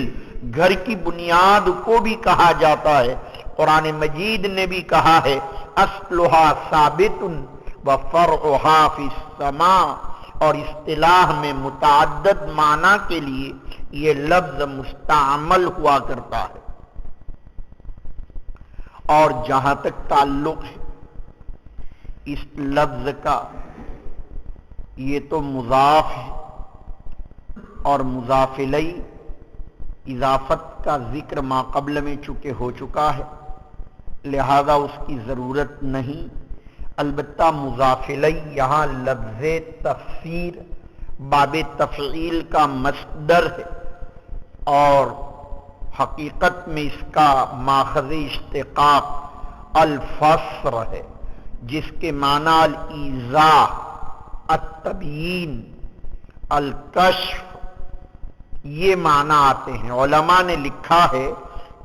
گھر کی بنیاد کو بھی کہا جاتا ہے۔ قرآن مجید نے بھی کہا ہے اصلھا ثابت وفرعھا فی السماء، اور اصطلاح میں متعدد معنی کے لیے یہ لفظ مستعمل ہوا کرتا ہے۔ اور جہاں تک تعلق ہے اس لفظ کا، یہ تو مضاف ہے، اور مضاف الیہ اضافت کا ذکر ما قبل میں چونکہ ہو چکا ہے لہذا اس کی ضرورت نہیں، البتہ مضاف الیہ یہاں لفظ تفسیر باب تفعیل کا مصدر ہے، اور حقیقت میں اس کا ماخذ اشتقاق الفسر ہے، جس کے معنی الایضاح، التبیین، الکشف یہ معنی آتے ہیں۔ علماء نے لکھا ہے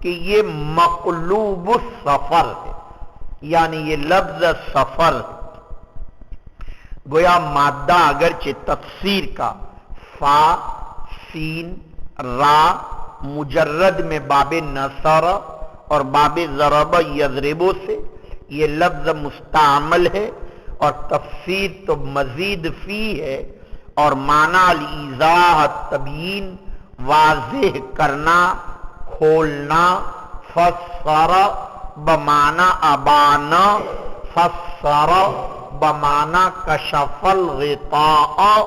کہ یہ مقلوب السفر ہے، یعنی یہ لفظ سفر ہے۔ گویا مادہ اگرچہ تفسیر کا فا، سین، را مجرد میں باب نصر اور باب ضرب یضربو سے یہ لفظ مستعمل ہے، اور تفسیر تو مزید فی ہے، اور معنی الایضاح، التبیین واضح کرنا، کھولنا، فسر بمعنی ابانا، فسر بمعنی کشف الغطاء،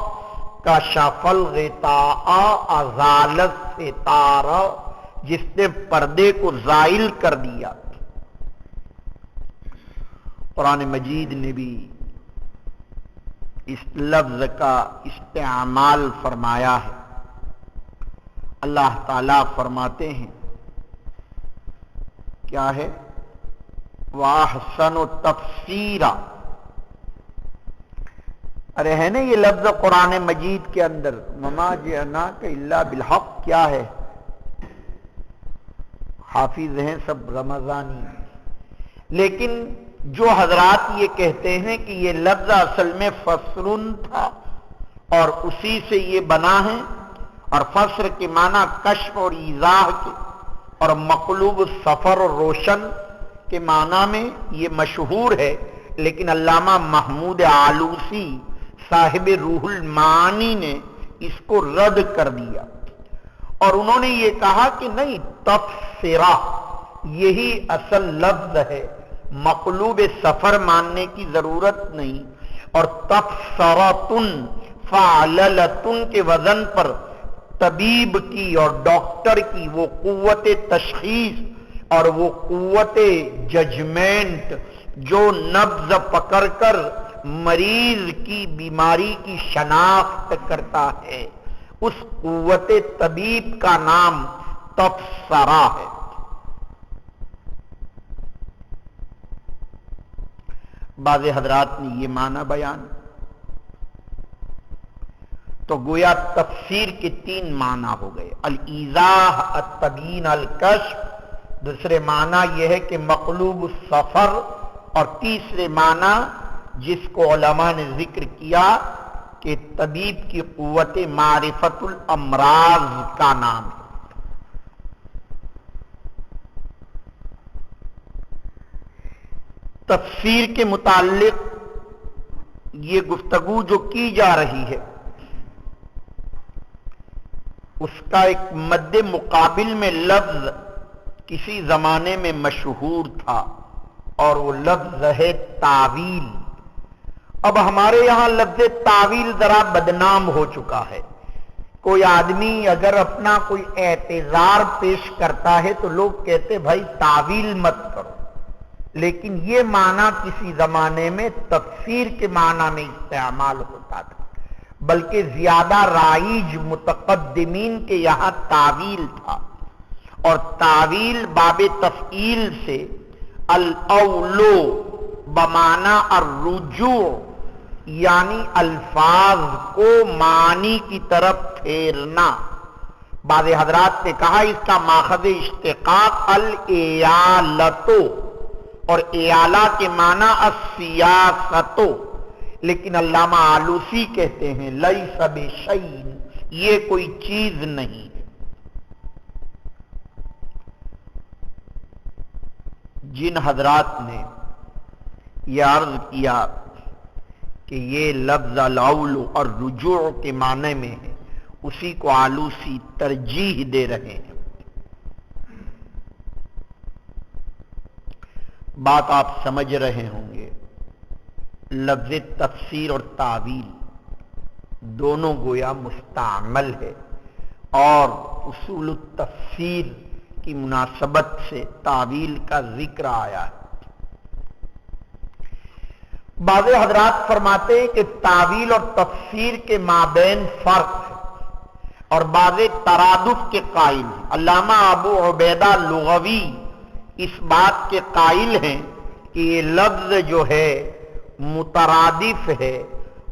کشف الغطاء ازال الستار، جس نے پردے کو زائل کر دیا۔ قرآن مجید نے بھی اس لفظ کا استعمال فرمایا ہے۔ اللہ تعالیٰ فرماتے ہیں کیا ہے؟ وَأَحْسَنُ تَفْسِيرًا۔ ارے ہے نا یہ لفظ قرآن مجید کے اندر، وَمَا جِئْنَاكَ إِلَّا بِالْحَقِّ، کیا ہے؟ حافظ ہیں سب رمضانی، لیکن جو حضرات یہ کہتے ہیں کہ یہ لفظ اصل میں فسرن تھا اور اسی سے یہ بنا ہے، اور فسر کے معنی کشف اور ایضاح کے، اور مقلوب السفر اور روشن کے معنی میں یہ مشہور ہے، لیکن علامہ محمود آلوسی صاحب روح المعانی نے اس کو رد کر دیا، اور انہوں نے یہ کہا کہ نہیں، تفسیرہ یہی اصل لفظ ہے، مقلوب سفر ماننے کی ضرورت نہیں، اور تفسرتن فعللتن کے وزن پر طبیب کی اور ڈاکٹر کی وہ قوت تشخیص اور وہ قوت ججمنٹ جو نبض پکڑ کر مریض کی بیماری کی شناخت کرتا ہے، اس قوت طبیب کا نام تفسرہ ہے۔ بعض حضرات نے یہ معنی بیان، تو گویا تفسیر کے 3 معنی ہو گئے، الایضاح، التبیین، الکشف۔ دوسرے معنی یہ ہے کہ مقلوب السفر، اور تیسرے معنی جس کو علماء نے ذکر کیا کہ طبیب کی قوت معرفت الامراض کا نام ہے۔ تفسیر کے متعلق یہ گفتگو جو کی جا رہی ہے، اس کا ایک مد مقابل میں لفظ کسی زمانے میں مشہور تھا، اور وہ لفظ ہے تعویل۔ اب ہمارے یہاں لفظ تعویل ذرا بدنام ہو چکا ہے۔ کوئی آدمی اگر اپنا کوئی اعتذار پیش کرتا ہے تو لوگ کہتے بھائی تعویل مت کرو، لیکن یہ معنی کسی زمانے میں تفسیر کے معنی میں استعمال ہوتا تھا، بلکہ زیادہ رائج متقدمین کے یہاں تعویل تھا، اور تعویل باب تفعیل سے الاولو بمعنی الرجوع، یعنی الفاظ کو معنی کی طرف پھیرنا۔ بعض حضرات نے کہا اس کا ماخذ اشتقاق الایالتو، اور ایالہ کے معنی السیاستو، لیکن علامہ آلوسی کہتے ہیں لیس بشیء، یہ کوئی چیز نہیں ہے۔ جن حضرات نے یہ عرض کیا کہ یہ لفظ الاول اور رجوع کے معنی میں ہے، اسی کو آلوسی ترجیح دے رہے ہیں۔ بات آپ سمجھ رہے ہوں گے، لفظ تفسیر اور تعویل دونوں گویا مستعمل ہے، اور اصول التفسیر کی مناسبت سے تعویل کا ذکر آیا ہے۔ بعض حضرات فرماتے ہیں کہ تعویل اور تفسیر کے مابین فرق ہے، اور بعض ترادف کے قائل ہیں۔ علامہ ابو عبیدہ لغوی اس بات کے قائل ہیں کہ یہ لفظ جو ہے مترادف ہے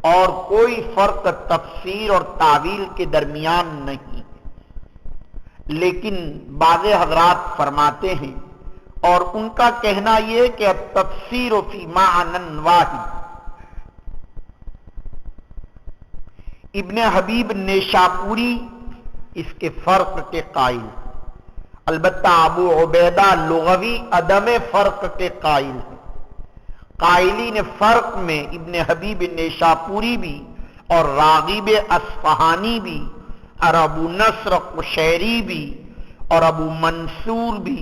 اور کوئی فرق تفسیر اور تعویل کے درمیان نہیں ہے، لیکن بعض حضرات فرماتے ہیں اور ان کا کہنا یہ کہ التفسیر فی معنی واحد، ابن حبیب نیشاپوری اس کے فرق کے قائل، البتہ ابو عبیدہ لغوی عدم فرق کے قائل ہیں۔ قائلین فرق میں ابن حبیب نیشاپوری بھی اور راغب اصفہانی بھی اور ابو نصر قشیری بھی اور ابو منصور بھی،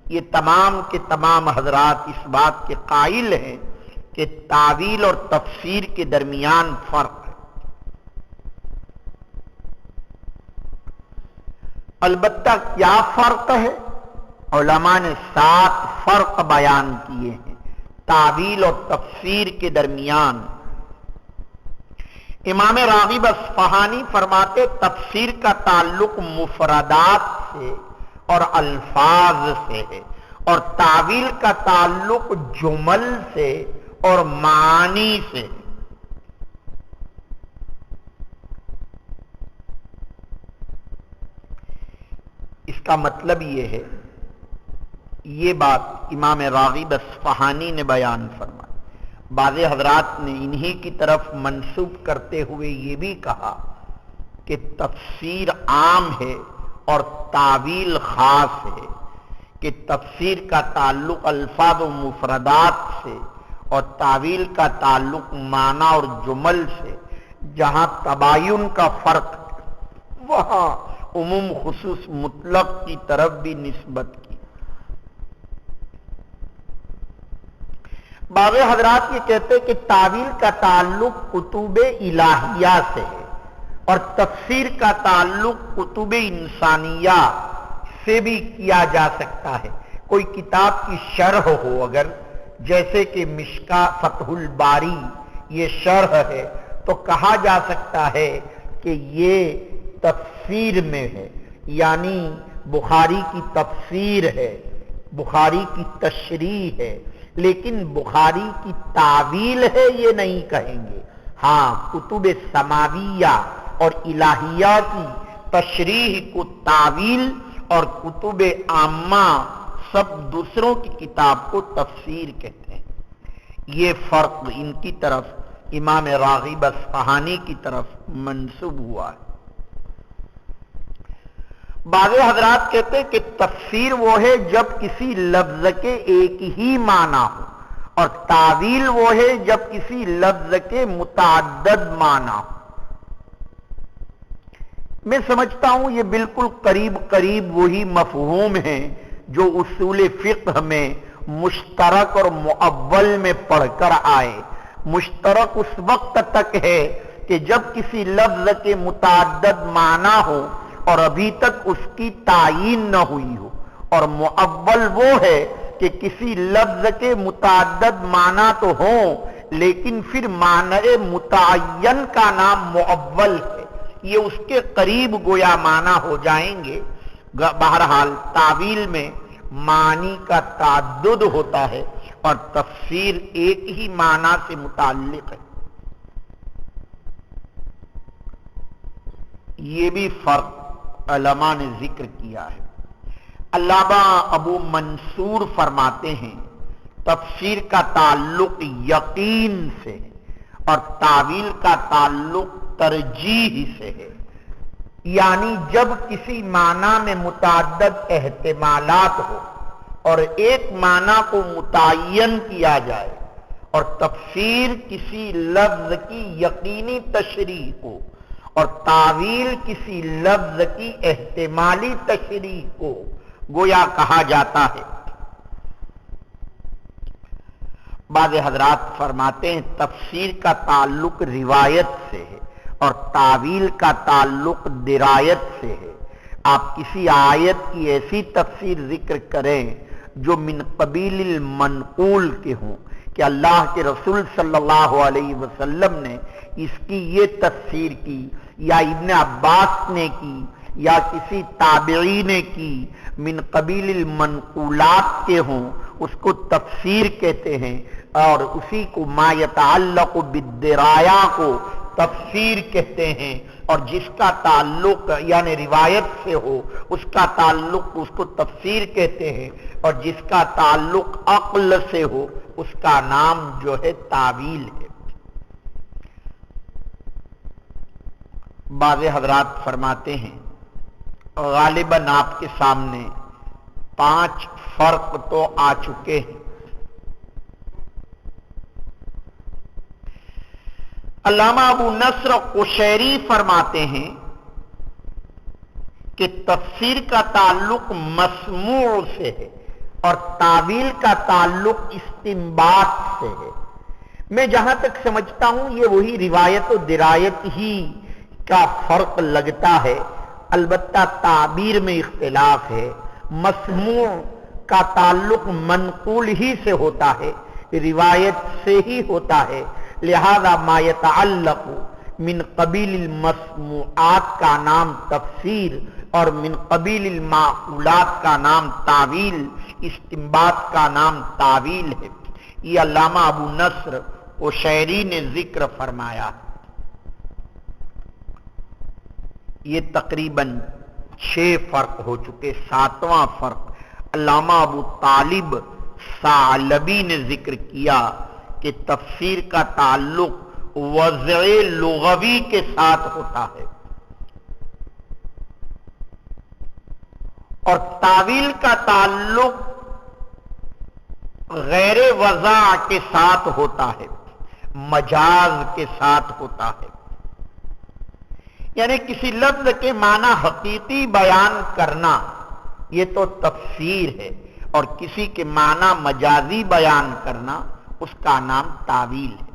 یہ تمام کے تمام حضرات اس بات کے قائل ہیں کہ تعویل اور تفسیر کے درمیان فرق ہے۔ البتہ کیا فرق ہے؟ علماء نے 7 فرق بیان کیے ہیں تعویل اور تفسیر کے درمیان۔ امام راغب اصفہانی فرماتے تفسیر کا تعلق مفردات سے اور الفاظ سے ہے، اور تعویل کا تعلق جمل سے اور معانی سے ہے۔ اس کا مطلب یہ ہے، یہ بات امام راغب اصفہانی نے بیان فرمائی۔ بعض حضرات نے انہی کی طرف منسوب کرتے ہوئے یہ بھی کہا کہ تفسیر عام ہے اور تعویل خاص ہے، کہ تفسیر کا تعلق الفاظ و مفردات سے اور تعویل کا تعلق معنی اور جمل سے۔ جہاں تباین کا فرق ہے وہاں عموم خصوص مطلق کی طرف بھی نسبت کی۔ بعض حضرات یہ کہتے ہیں کہ تعویل کا تعلق کتب الہیہ سے ہے اور تفسیر کا تعلق کتب انسانیہ سے بھی کیا جا سکتا ہے۔ کوئی کتاب کی شرح ہو اگر، جیسے کہ مشکا فتح الباری یہ شرح ہے، تو کہا جا سکتا ہے کہ یہ تفسیر میں ہے، یعنی بخاری کی تفسیر ہے، بخاری کی تشریح ہے، لیکن بخاری کی تعویل ہے یہ نہیں کہیں گے۔ ہاں کتب سماویہ اور الہیہ کی تشریح کو تعویل اور کتب عامہ سب دوسروں کی کتاب کو تفسیر کہتے ہیں۔ یہ فرق ان کی طرف امام راغب اصفہانی کی طرف منسوب ہوا ہے۔ بعض حضرات کہتے ہیں کہ تفسیر وہ ہے جب کسی لفظ کے ایک ہی معنی ہو، اور تعویل وہ ہے جب کسی لفظ کے متعدد معنی ہو۔ میں سمجھتا ہوں یہ بالکل قریب وہی مفہوم ہے جو اصول فقہ میں مشترک اور مؤول میں پڑھ کر آئے۔ مشترک اس وقت تک ہے کہ جب کسی لفظ کے متعدد معنی ہو اور ابھی تک اس کی تعیین نہ ہوئی ہو، اور مؤول وہ ہے کہ کسی لفظ کے متعدد معنی تو ہوں لیکن پھر معنی متعین کا نام مؤول ہے، یہ اس کے قریب گویا معنی ہو جائیں گے۔ بہرحال تعویل میں معنی کا تعدد ہوتا ہے اور تفسیر ایک ہی معنی سے متعلق ہے۔ یہ بھی فرق علماء نے ذکر کیا ہے۔ علامہ ابو منصور فرماتے ہیں تفسیر کا تعلق یقین سے اور تعویل کا تعلق ترجیح سے ہے، یعنی جب کسی معنی میں متعدد احتمالات ہو اور ایک معنی کو متعین کیا جائے، اور تفسیر کسی لفظ کی یقینی تشریح کو اور تعویل کسی لفظ کی احتمالی تشریح کو گویا کہا جاتا ہے۔ بعض حضرات فرماتے ہیں تفسیر کا تعلق روایت سے ہے اور تعویل کا تعلق درایت سے ہے۔ آپ کسی آیت کی ایسی تفسیر ذکر کریں جو من قبیل المنقول کے ہوں کہ اللہ کے رسول صلی اللہ علیہ وسلم نے اس کی یہ تفسیر کی، یا ابن عباس نے کی، یا کسی تابعی نے کی، من قبیل المنقولات کے ہوں، اس کو تفسیر کہتے ہیں، اور اسی کو ما یتعلق بالدرایا کو تفسیر کہتے ہیں، اور جس کا تعلق یعنی روایت سے ہو اس کا تعلق اس کو تفسیر کہتے ہیں، اور جس کا تعلق عقل سے ہو اس کا نام جو ہے تعویل ہے۔ بعض حضرات فرماتے ہیں غالباً آپ کے سامنے 5 فرق تو آ چکے ہیں۔ علامہ ابو نصر قشیری فرماتے ہیں کہ تفسیر کا تعلق مسموع سے ہے اور تعویل کا تعلق استنباط سے ہے۔ میں جہاں تک سمجھتا ہوں یہ وہی روایت و درایت ہی کا فرق لگتا ہے، البتہ تعبیر میں اختلاف ہے۔ مسموع کا تعلق منقول ہی سے ہوتا ہے، روایت سے ہی ہوتا ہے، لہذا ما یتعلق من قبیل المسموعات کا نام تفسیر اور من قبیل المعقولات کا نام تعویل، استنباط کا نام تعویل ہے۔ یہ علامہ ابو نصر قشیری نے ذکر فرمایا۔ یہ تقریباً 6 فرق ہو چکے۔ 7واں فرق علامہ ابو طالب ثعلبی نے ذکر کیا کہ تفسیر کا تعلق وضع لغوی کے ساتھ ہوتا ہے اور تعویل کا تعلق غیر وضع کے ساتھ ہوتا ہے، مجاز کے ساتھ ہوتا ہے، یعنی کسی لفظ کے معنی حقیقی بیان کرنا یہ تو تفسیر ہے، اور کسی کے معنی مجازی بیان کرنا اس کا نام تعویل ہے۔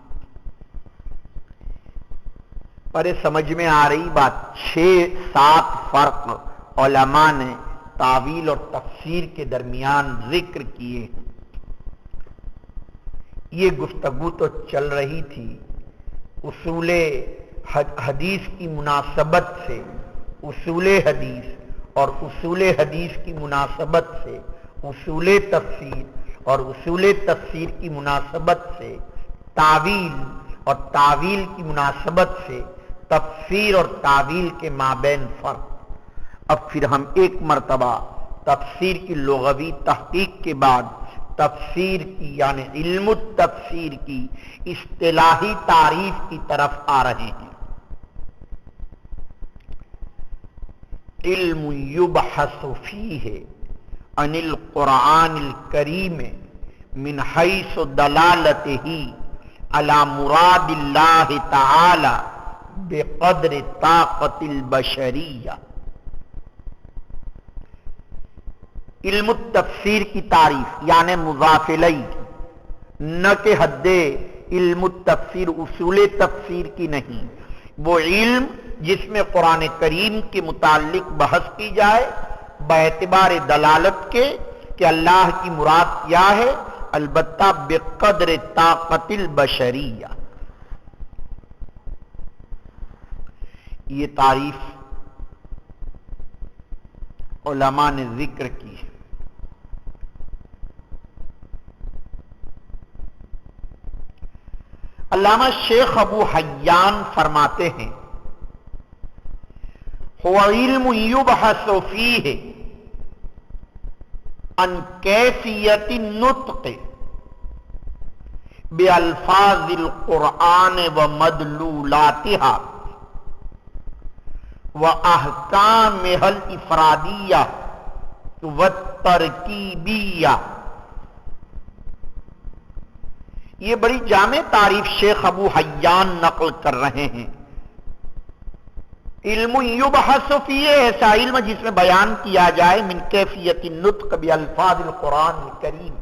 پر سمجھ میں آ رہی بات؟ 6-7 فرق علماء نے تعویل اور تفسیر کے درمیان ذکر کیے ہیں۔ یہ گفتگو تو چل رہی تھی اصول حدیث کی مناسبت سے، اصول حدیث اور اصول حدیث کی مناسبت سے اصول تفسیر اور اصول تفسیر کی مناسبت سے تعویل اور تعویل کی مناسبت سے تفسیر اور تعویل کے مابین فرق۔ اب پھر ہم ایک مرتبہ تفسیر کی لغوی تحقیق کے بعد تفسیر کی یعنی علم التفسیر کی اصطلاحی تعریف کی طرف آ رہے ہیں۔ علم یبحث فیہ عن القرآن الکریم من حیث دلالتہ علی مراد اللہ تعالی بقدر طاقت البشریہ۔ علم التفسیر کی تعریف یعنی مضاف الیہ، نہ کہ حد علم التفسیر اصول تفسیر کی نہیں، وہ علم جس میں قرآن کریم کے متعلق بحث کی جائے باعتبار دلالت کے کہ اللہ کی مراد کیا ہے، البتہ بقدر طاقت البشریہ۔ یہ تعریف علماء نے ذکر کی ہے۔ علامہ شیخ ابو حیان فرماتے ہیں هو علم یبحث فیہ عن کیفیت النطق بالفاظ القرآن ومدلولاتها واحکامها الافرادیہ والترکیبیہ۔ یہ بڑی جامع تعریف شیخ ابو حیان نقل کر رہے ہیں۔ علم یبحث فیہ ایسا علم جس میں بیان کیا جائے من کیفیت النطق بالفاظ القرآن الکریم،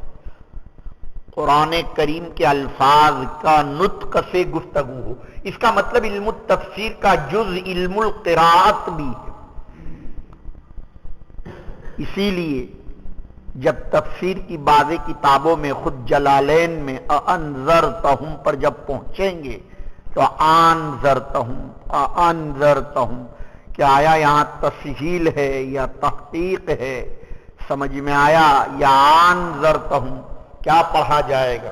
قرآن کریم کے الفاظ کا نطق سے گفتگو ہو۔ اس کا مطلب علم التفسیر کا جز علم القراءت بھی ہے۔ اسی لیے جب تفسیر کی بعض کتابوں میں خود جلالین میں انذرتہم پر جب پہنچیں گے تو انذرتہم کہ آیا یہاں تسہیل ہے یا تحقیق ہے، سمجھ میں آیا؟ یا انذرتہم کیا پڑھا جائے گا؟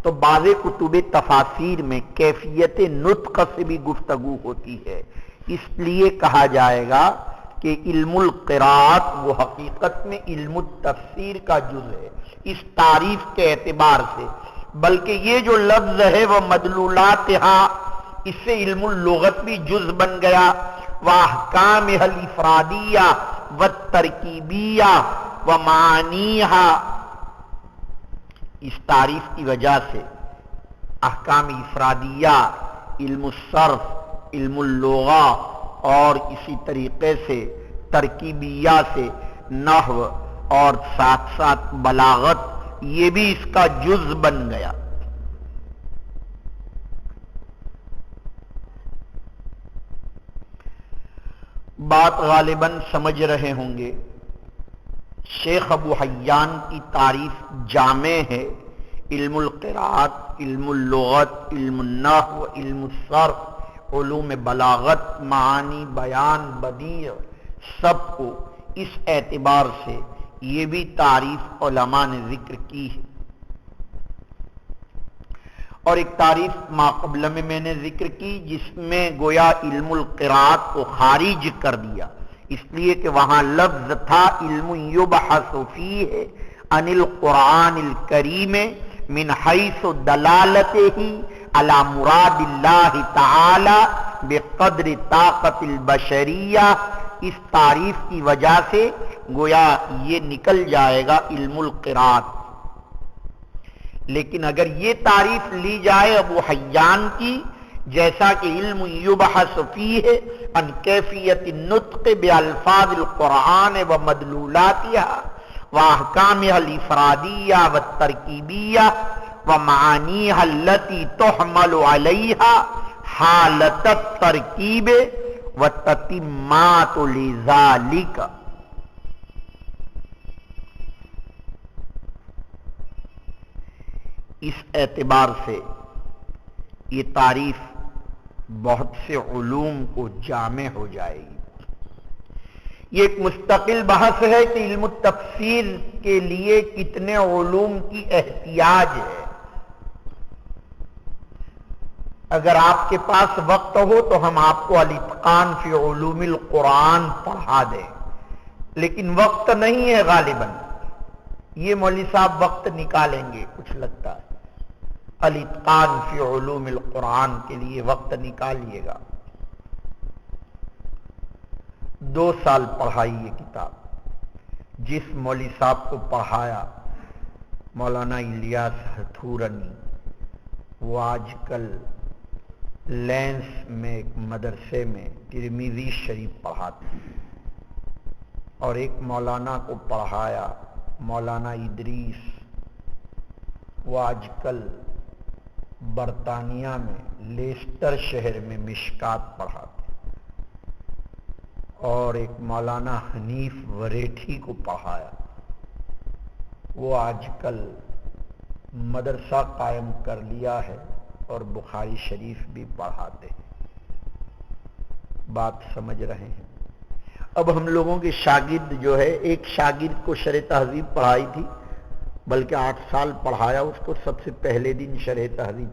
تو بعض کتب تفاسیر میں کیفیت نطق سے بھی گفتگو ہوتی ہے، اس لیے کہا جائے گا کہ علم القراءت وہ حقیقت میں علم التفسیر کا جز ہے اس تعریف کے اعتبار سے، بلکہ یہ جو لفظ ہے وہ مدلولاتہا، اس سے علم اللغت بھی جز بن گیا، واحکامہ الافرادیہ والترکیبیہ ومعانیہا، اس تعریف کی وجہ سے احکام افرادیہ، علم الصرف، علم اللغہ اور اسی طریقے سے ترکیبیہ سے نحو اور ساتھ ساتھ بلاغت، یہ بھی اس کا جز بن گیا۔ بات غالباً سمجھ رہے ہوں گے۔ شیخ ابو حیان کی تعریف جامع ہے، علم القراءت، علم اللغت، علم النحو، علم الصرف، علوم بلاغت، معانی، بیان، بدیع، سب کو اس اعتبار سے یہ بھی تعریف علماء نے ذکر کی ہے۔ اور ایک تعریف ماقبل میں نے ذکر کی جس میں گویا علم القراءت کو خارج کر دیا، اس لیے کہ وہاں لفظ تھا علم یبحث فیہ عن القرآن الکریم من حیث دلالتہ علی مراد اللہ تعالی بقدر طاقت البشریہ، اس تعریف کی وجہ سے گویا یہ نکل جائے گا علم القراءت۔ لیکن اگر یہ تعریف لی جائے ابو حیان کی، جیسا کہ علم یبحث فیہ عن کیفیت النطق بالفاظ القرآن ومدلولاتہا واحکامہ الافرادیہ والترکیبیہ ومعانیہا التی تحمل علیہا حالت الترکیب وتتمات لذالک، اس اعتبار سے یہ تعریف بہت سے علوم کو جامع ہو جائے گی۔ یہ ایک مستقل بحث ہے کہ علم التفسیر کے لیے کتنے علوم کی احتیاج ہے۔ اگر آپ کے پاس وقت ہو تو ہم آپ کو الاتقان فی علوم القرآن پڑھا دیں، لیکن وقت نہیں ہے غالباً۔ یہ مولوی صاحب وقت نکالیں گے کچھ لگتا ہے، الاتقان فی علوم القرآن کے لیے وقت نکالیے گا۔ 2 سال پڑھائی یہ کتاب، جس مولوی صاحب کو پڑھایا مولانا الیاس ہتھورانی، وہ آج کل لینس میں ایک مدرسے میں ترمذی شریف پڑھاتے ہیں، اور ایک مولانا کو پڑھایا مولانا ادریس، وہ آج کل برطانیہ میں لیسٹر شہر میں مشکات پڑھاتے ہیں، اور ایک مولانا حنیف وریٹھی کو پڑھایا، وہ آج کل مدرسہ قائم کر لیا ہے اور بخاری شریف بھی پڑھاتے ہیں۔ بات سمجھ رہے ہیں؟ اب ہم لوگوں کے شاگرد جو ہے، ایک شاگرد کو شرح تہذیب پڑھائی تھی، بلکہ 8 سال پڑھایا اس کو، سب سے پہلے دن شرح تہذیب،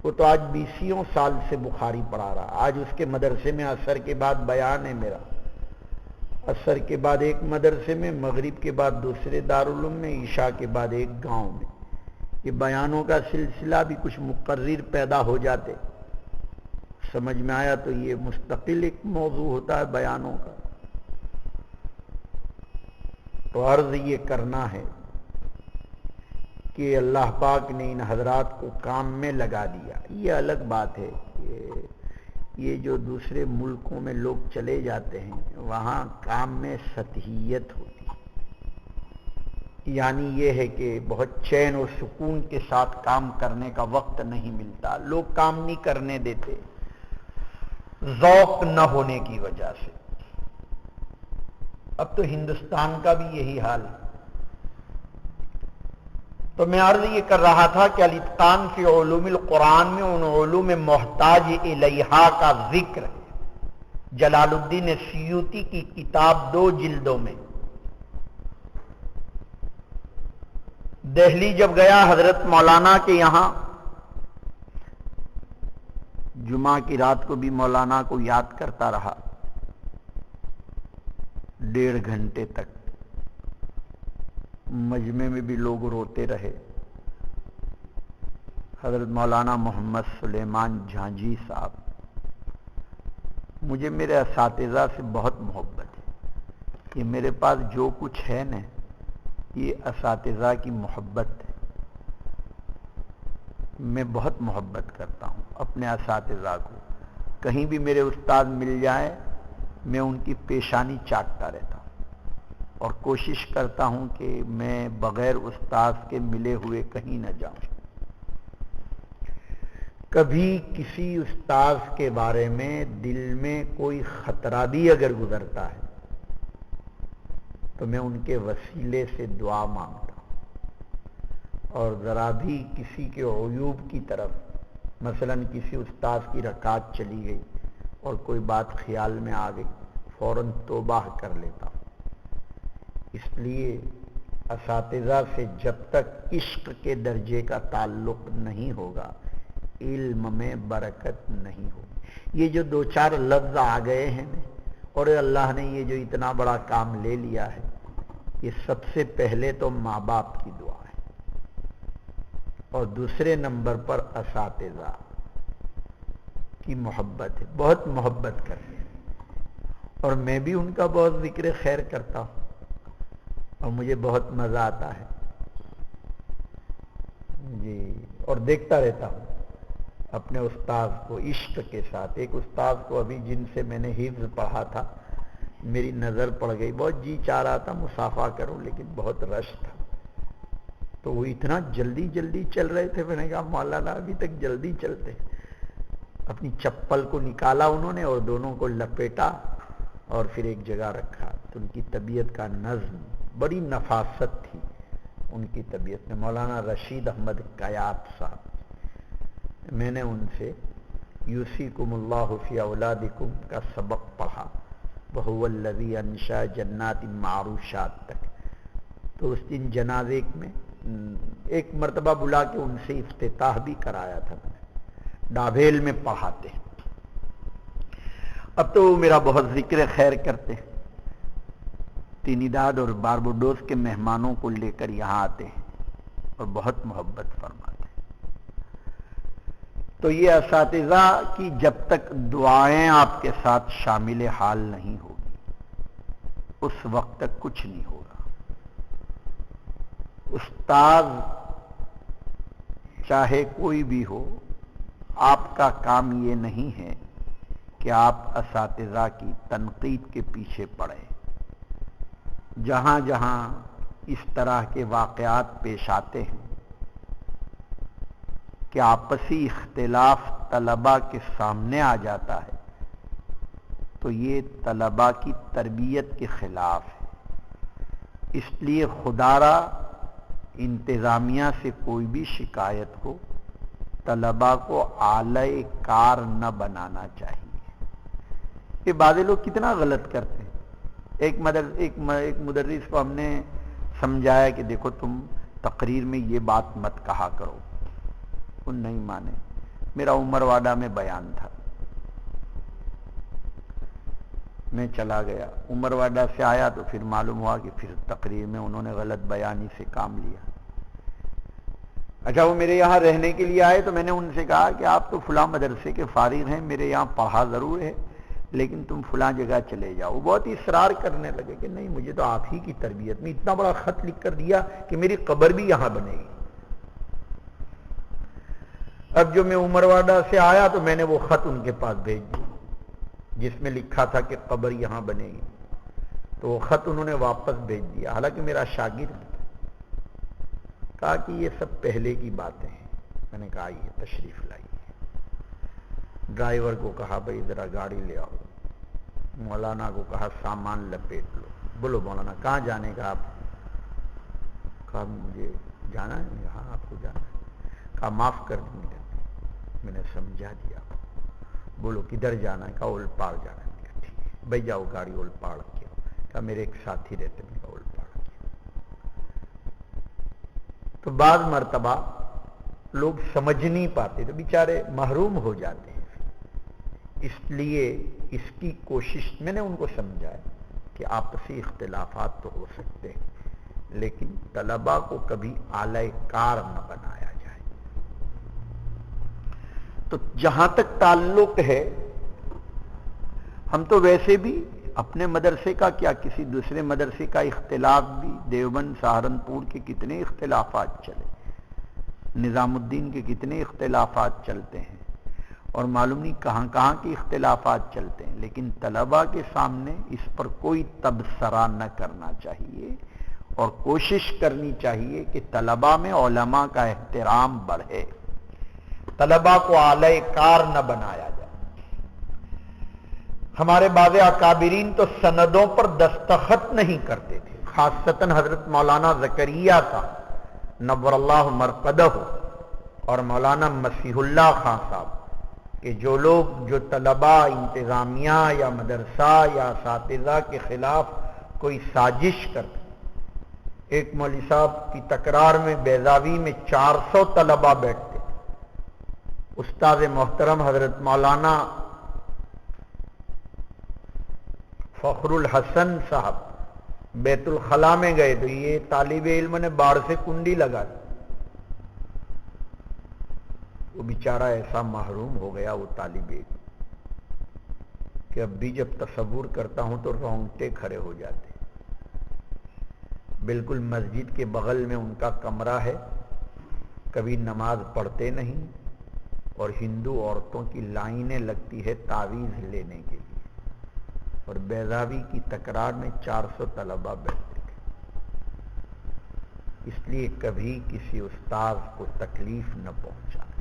وہ تو آج 20 سال سے بخاری پڑھا رہا۔ آج اس کے مدرسے میں عصر کے بعد بیان ہے میرا، عصر کے بعد ایک مدرسے میں، مغرب کے بعد دوسرے دارالعلوم میں، عشاء کے بعد ایک گاؤں میں۔ یہ بیانوں کا سلسلہ بھی کچھ مقرر پیدا ہو جاتے، سمجھ میں آیا تو یہ مستقل ایک موضوع ہوتا ہے بیانوں کا۔ تو عرض یہ کرنا ہے کہ اللہ پاک نے ان حضرات کو کام میں لگا دیا۔ یہ الگ بات ہے کہ یہ جو دوسرے ملکوں میں لوگ چلے جاتے ہیں وہاں کام میں سطحیت ہوتی ہے، یعنی یہ ہے کہ بہت چین اور سکون کے ساتھ کام کرنے کا وقت نہیں ملتا، لوگ کام نہیں کرنے دیتے ذوق نہ ہونے کی وجہ سے۔ اب تو ہندوستان کا بھی یہی حال ہے۔ تو میں عرض یہ کر رہا تھا کہ الاتقان فی علوم القرآن میں ان علوم محتاج الیہا کا ذکر ہے۔ جلال الدین سیوطی کی کتاب 2 جلدوں میں، دہلی جب گیا حضرت مولانا کے یہاں، جمعہ کی رات کو بھی مولانا کو یاد کرتا رہا 1.5 گھنٹے تک۔ مجمع میں بھی لوگ روتے رہے۔ حضرت مولانا محمد سلیمان جھانجی صاحب، مجھے میرے اساتذہ سے بہت محبت ہے، یہ میرے پاس جو کچھ ہے نا، یہ اساتذہ کی محبت ہے۔ میں بہت محبت کرتا ہوں اپنے اساتذہ کو، کہیں بھی میرے استاد مل جائیں میں ان کی پیشانی چاٹتا رہتا ہوں اور کوشش کرتا ہوں کہ میں بغیر استاد کے ملے ہوئے کہیں نہ جاؤں۔ کبھی کسی استاذ کے بارے میں دل میں کوئی خطرہ بھی اگر گزرتا ہے تو میں ان کے وسیلے سے دعا مانگتا ہوں، اور ذرا بھی کسی کے عیوب کی طرف، مثلا کسی استاذ کی رکعت چلی گئی اور کوئی بات خیال میں آ گئی، فوراً توبہ کر لیتا ہوں۔ اس لیے اساتذہ سے جب تک عشق کے درجے کا تعلق نہیں ہوگا علم میں برکت نہیں ہوگی۔ یہ جو 2-4 لفظ آ گئے ہیں اور اللہ نے یہ جو اتنا بڑا کام لے لیا ہے، یہ سب سے پہلے تو ماں باپ کی دعا ہے، اور دوسرے نمبر پر اساتذہ کی محبت ہے، بہت محبت کرتے ہیں، اور میں بھی ان کا بہت ذکر خیر کرتا ہوں اور مجھے بہت مزہ آتا ہے جی، اور دیکھتا رہتا ہوں اپنے استاذ کو عشق کے ساتھ۔ ایک استاذ کو ابھی جن سے میں نے حفظ پڑھا تھا، میری نظر پڑ گئی، بہت جی چاہ رہا تھا مصافحہ کروں لیکن بہت رش تھا، تو وہ اتنا جلدی جلدی چل رہے تھے، میں نے کہا مولانا ابھی تک جلدی چلتے۔ اپنی چپل کو نکالا انہوں نے اور دونوں کو لپیٹا اور پھر ایک جگہ رکھا، تو ان کی طبیعت کا نظم، بڑی نفاست تھی ان کی طبیعت میں۔ مولانا رشید احمد کیات صاحب، میں نے ان سے یوصیکم اللہ فی اولادکم کا سبق پڑھا، وہو الذی انشا جنات معروشات تک، تو اس دن جنازے میں ایک مرتبہ بلا کے ان سے افتتاح بھی کرایا تھا، میں نے ڈابھیل میں پڑھاتے ہیں۔ اب تو وہ میرا بہت ذکر خیر کرتے ہیں، ترینیداد اور باربوڈوس کے مہمانوں کو لے کر یہاں آتے ہیں اور بہت محبت فرماتے ہیں۔ تو یہ اساتذہ کی جب تک دعائیں آپ کے ساتھ شامل حال نہیں ہوگی، اس وقت تک کچھ نہیں ہوگا۔ استاد چاہے کوئی بھی ہو، آپ کا کام یہ نہیں ہے کہ آپ اساتذہ کی تنقید کے پیچھے پڑیں۔ جہاں جہاں اس طرح کے واقعات پیش آتے ہیں کہ آپسی اختلاف طلباء کے سامنے آ جاتا ہے، تو یہ طلباء کی تربیت کے خلاف ہے۔ اس لیے خدارا انتظامیہ سے کوئی بھی شکایت ہو، طلباء کو اعلی کار نہ بنانا چاہیے۔ یہ بعض لوگ کتنا غلط کرتے ہیں۔ ایک مدرس کو ہم نے سمجھایا کہ دیکھو تم تقریر میں یہ بات مت کہا کرو، وہ نہیں مانے۔ میرا عمر واڈہ میں بیان تھا، میں چلا گیا، عمر واڈہ سے آیا تو پھر معلوم ہوا کہ پھر تقریر میں انہوں نے غلط بیانی سے کام لیا۔ اچھا، وہ میرے یہاں رہنے کے لیے آئے تو میں نے ان سے کہا کہ آپ تو فلاں مدرسے کے فارغ ہیں، میرے یہاں پڑھا ضرور ہے لیکن تم فلاں جگہ چلے جاؤ۔ وہ بہت اصرار کرنے لگے کہ نہیں، مجھے تو آپ ہی کی تربیت میں اتنا بڑا خط لکھ کر دیا کہ میری قبر بھی یہاں بنے گی۔ اب جو میں عمر واڈہ سے آیا تو میں نے وہ خط ان کے پاس بھیج دیا جس میں لکھا تھا کہ قبر یہاں بنے گی، تو وہ خط انہوں نے واپس بھیج دیا، حالانکہ میرا شاگرد تھا۔ کہا کہ یہ سب پہلے کی باتیں ہیں۔ میں نے کہا یہ تشریف لائیے۔ ڈرائیور کو کہا بھائی ذرا گاڑی لے آؤ، مولانا کو کہا سامان لپیٹ لو۔ بولو مولانا کہاں جانے کا آپ؟ کہا مجھے جانا ہے یہاں، آپ کو جانا ہے۔ کہا معاف کر دیں گے، میں نے سمجھا دیا۔ بولو کدھر جانا ہے؟ کہا اولپاڑ جانا ہے۔ کہا ٹھیک ہے بھائی جاؤ گاڑی اولپاڑ کی۔ کہا میرے ایک ساتھی رہتے، میں کہا اولپاڑ کی۔ تو بعض مرتبہ لوگ سمجھ نہیں پاتے تو بیچارے محروم ہو جاتے ہیں. اس لیے اس کی کوشش میں نے ان کو سمجھایا کہ آپسی اختلافات تو ہو سکتے ہیں لیکن طلباء کو کبھی آلہ کار نہ بنایا جائے. تو جہاں تک تعلق ہے ہم تو ویسے بھی اپنے مدرسے کا کیا کسی دوسرے مدرسے کا اختلاف بھی، دیوبند سہارنپور کے کتنے اختلافات چلے، نظام الدین کے کتنے اختلافات چلتے ہیں اور معلوم نہیں کہاں کہاں کے اختلافات چلتے ہیں، لیکن طلباء کے سامنے اس پر کوئی تبصرہ نہ کرنا چاہیے اور کوشش کرنی چاہیے کہ طلباء میں علماء کا احترام بڑھے، طلباء کو آلہ کار نہ بنایا جائے. ہمارے بعض اکابرین تو سندوں پر دستخط نہیں کرتے تھے، خاصتاً حضرت مولانا زکریا صاحب نور اللہ مرقدہ اور مولانا مسیح اللہ خان صاحب کہ جو لوگ جو طلباء انتظامیہ یا مدرسہ یا اساتذہ کے خلاف کوئی سازش کرتے. ایک مولوی صاحب کی تکرار میں بیضاوی میں 400 طلباء بیٹھتے. استاد محترم حضرت مولانا فخر الحسن صاحب بیت الخلا میں گئے تو یہ طالب علم نے باڑ سے کنڈی لگا دی. وہ بیچارہ ایسا محروم ہو گیا وہ طالب علم کہ اب بھی جب تصور کرتا ہوں تو رونگٹے کھڑے ہو جاتے. بالکل مسجد کے بغل میں ان کا کمرہ ہے، کبھی نماز پڑھتے نہیں اور ہندو عورتوں کی لائنیں لگتی ہے تعویذ لینے کے لیے، اور بیضاوی کی تکرار میں 400 طلباء بیٹھتے تھے. اس لیے کبھی کسی استاذ کو تکلیف نہ پہنچائے.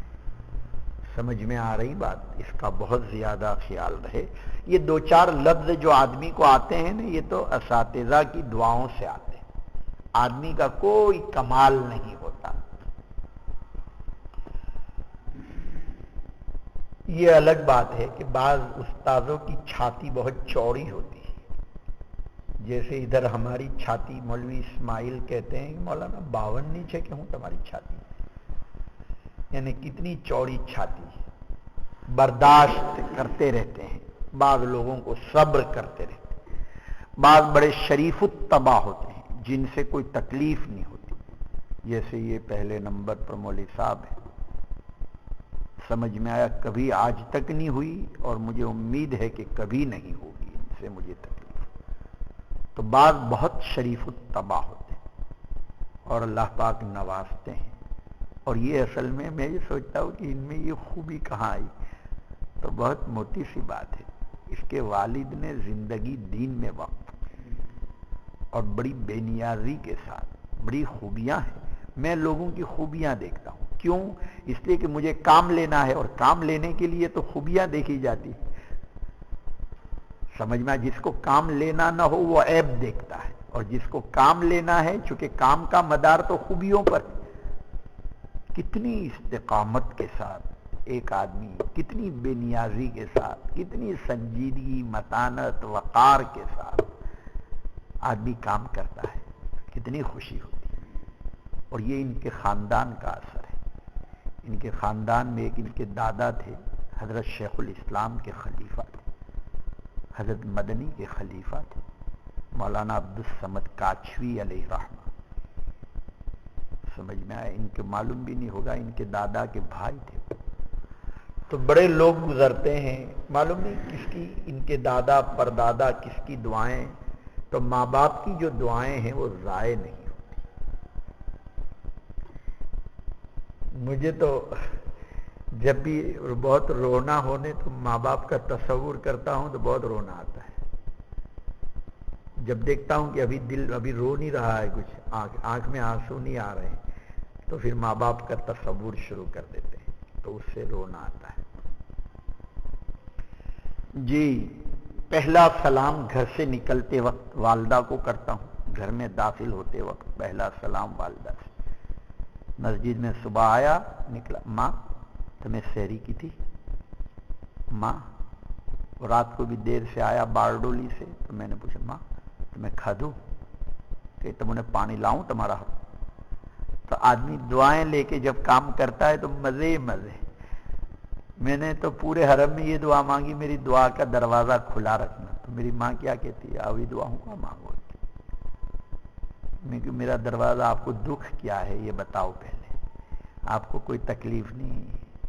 سمجھ میں آ رہی بات؟ اس کا بہت زیادہ خیال رہے. یہ 2-4 لفظ جو آدمی کو آتے ہیں نا یہ تو اساتذہ کی دعاؤں سے آتے ہیں، آدمی کا کوئی کمال نہیں ہوتا. یہ الگ بات ہے کہ بعض استاذوں کی چھاتی بہت چوڑی ہوتی ہے، جیسے ادھر ہماری چھاتی مولوی اسماعیل کہتے ہیں کہ مولانا 52 نیچے کہ ہوں تمہاری چھاتی، یعنی کتنی چوڑی چھاتی ہے. برداشت کرتے رہتے ہیں، بعض لوگوں کو صبر کرتے رہتے ہیں. بعض بڑے شریف الطبع ہوتے ہیں جن سے کوئی تکلیف نہیں ہوتی، جیسے یہ پہلے نمبر پر مولوی صاحب ہیں. سمجھ میں آیا؟ کبھی آج تک نہیں ہوئی اور مجھے امید ہے کہ کبھی نہیں ہوگی ان سے مجھے تکلیف. تو بعض بہت شریف الطبع ہوتے ہیں اور اللہ پاک نوازتے ہیں. اور یہ اصل میں یہ سوچتا ہوں کہ ان میں یہ خوبی کہاں آئی؟ تو بہت موٹی سی بات ہے. اس کے والد نے زندگی دین میں وقف اور بڑی بے نیازی کے ساتھ، بڑی خوبیاں ہیں. میں لوگوں کی خوبیاں دیکھتا ہوں. کیوں؟ اس لیے کہ مجھے کام لینا ہے اور کام لینے کے لیے تو خوبیاں دیکھی جاتی. سمجھ میں؟ جس کو کام لینا نہ ہو وہ عیب دیکھتا ہے، اور جس کو کام لینا ہے چونکہ کام کا مدار تو خوبیوں پر ہے. کتنی استقامت کے ساتھ ایک آدمی، کتنی بے نیازی کے ساتھ، کتنی سنجیدگی، متانت، وقار کے ساتھ آدمی کام کرتا ہے، کتنی خوشی ہوتی ہے. اور یہ ان کے خاندان کا اثر ہے. ان کے خاندان میں ایک ان کے دادا تھے، حضرت شیخ الاسلام کے خلیفہ تھے، حضرت مدنی کے خلیفہ تھے، مولانا عبدالصمد کاچوی علیہ رحمہ. سمجھ میں آیا؟ ان کے معلوم بھی نہیں ہوگا ان کے دادا کے بھائی تھے. تو بڑے لوگ گزرتے ہیں، معلوم نہیں کس کی ان کے دادا پردادا کس کی دعائیں. تو ماں باپ کی جو دعائیں ہیں وہ ضائع نہیں ہوتی. مجھے تو جب بھی بہت رونا ہونے تو ماں باپ کا تصور کرتا ہوں تو بہت رونا آتا ہے. جب دیکھتا ہوں کہ ابھی دل ابھی رو نہیں رہا ہے، کچھ آنکھ میں آنسو نہیں آ رہے ہیں، تو پھر ماں باپ کا تصور شروع کر دیتے ہیں تو اس سے رونا آتا ہے. جی، پہلا سلام گھر سے نکلتے وقت والدہ کو کرتا ہوں، گھر میں داخل ہوتے وقت پہلا سلام والدہ سے. مسجد میں صبح آیا نکلا، ماں تمہیں سحری کی تھی؟ ماں. رات کو بھی دیر سے آیا بارڈولی سے تو میں نے پوچھا ماں تمہیں کھا دوں کہ تم انہیں پانی لاؤں تمہارا؟ تو آدمی دعائیں لے کے جب کام کرتا ہے تو مزے ہی مزے. میں نے تو پورے حرم میں یہ دعا مانگی، میری دعا کا دروازہ کھلا رکھنا. تو میری ماں کیا کہتی ہے، آوی دعاؤں کا مانگو. میں کہ میرا دروازہ، آپ کو دکھ کیا ہے یہ بتاؤ پہلے، آپ کو کوئی تکلیف نہیں؟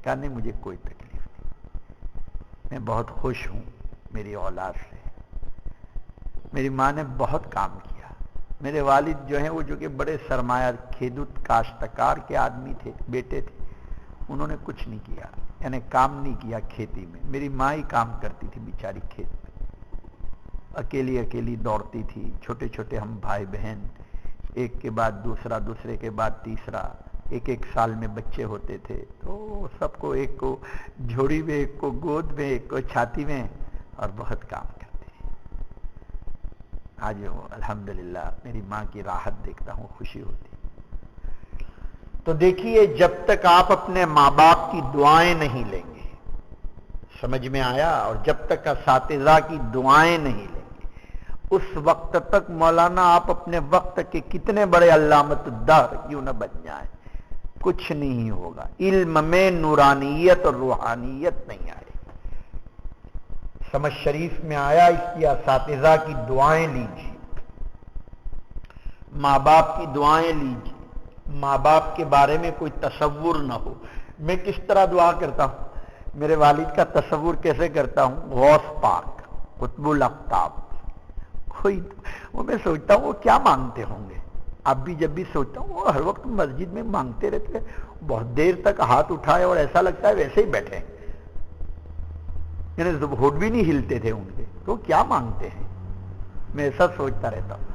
کہا نہیں مجھے کوئی تکلیف نہیں، میں بہت خوش ہوں میری اولاد سے. میری ماں نے بہت کام کیا. میرے والد جو ہیں وہ جو کہ بڑے سرمایہ کھیدوت کاشتکار کے آدمی تھے، بیٹے تھے، انہوں نے کچھ نہیں کیا، یعنی کام نہیں کیا کھیتی میں. میری ماں ہی کام کرتی تھی بیچاری کھیت میں، اکیلی اکیلی دوڑتی تھی. چھوٹے چھوٹے ہم بھائی بہن، ایک کے بعد دوسرا، دوسرے کے بعد تیسرا، ایک ایک سال میں بچے ہوتے تھے. تو سب کو، ایک کو جھوڑی میں، ایک کو گود میں، ایک کو چھاتی میں، اور بہت کام کرتے. آج الحمدللہ میری ماں کی راحت دیکھتا ہوں، خوشی ہوتی. تو دیکھیے، جب تک آپ اپنے ماں باپ کی دعائیں نہیں لیں گے، سمجھ میں آیا، اور جب تک اساتذہ کی دعائیں نہیں لیں گے، اس وقت تک مولانا آپ اپنے وقت کے کتنے بڑے علامت الدہر کیوں نہ بن جائیں، کچھ نہیں ہوگا. علم میں نورانیت اور روحانیت نہیں آئے. سمجھ شریف میں آیا، اس کی اساتذہ کی دعائیں لیجیے، ماں باپ کی دعائیں لیجیے. ماں باپ کے بارے میں کوئی تصور نہ ہو. میں کس طرح دعا کرتا ہوں، میرے والد کا تصور کیسے کرتا ہوں، غوث پاک، قطب الاقطاب. کوئی وہ میں سوچتا ہوں وہ کیا مانگتے ہوں گے. اب بھی جب بھی سوچتا ہوں وہ ہر وقت مسجد میں مانگتے رہتے ہیں، بہت دیر تک ہاتھ اٹھائے اور ایسا لگتا ہے ویسے ہی بیٹھے ہیں، یعنی ہونٹ بھی نہیں ہلتے تھے ان کے. تو کیا مانگتے ہیں، میں ایسا سوچتا رہتا ہوں.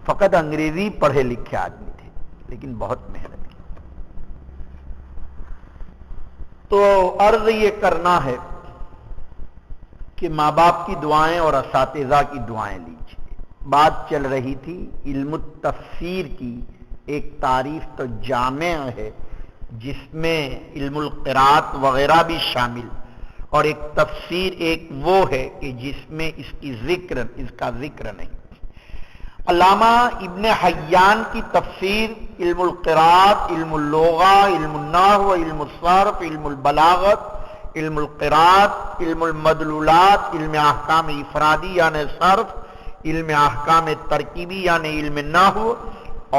فقط انگریزی پڑھے لکھے آدمی تھے لیکن بہت محنت کی. تو عرض یہ کرنا ہے کہ ماں باپ کی دعائیں اور اساتذہ کی دعائیں لیجیے. بات چل رہی تھی علم التفسیر کی. ایک تعریف تو جامع ہے جس میں علم القراءت وغیرہ بھی شامل، اور ایک تفسیر ایک وہ ہے کہ جس میں اس کا ذکر نہیں. علامہ ابن حیان کی تفسیر علم القراءت، علم اللغہ، علم النحو، علم الصرف، علم البلاغت، علم القراءت، علم المدلولات، علم احکام افرادی یعنی صرف، علم احکام ترکیبی یعنی علم نحو،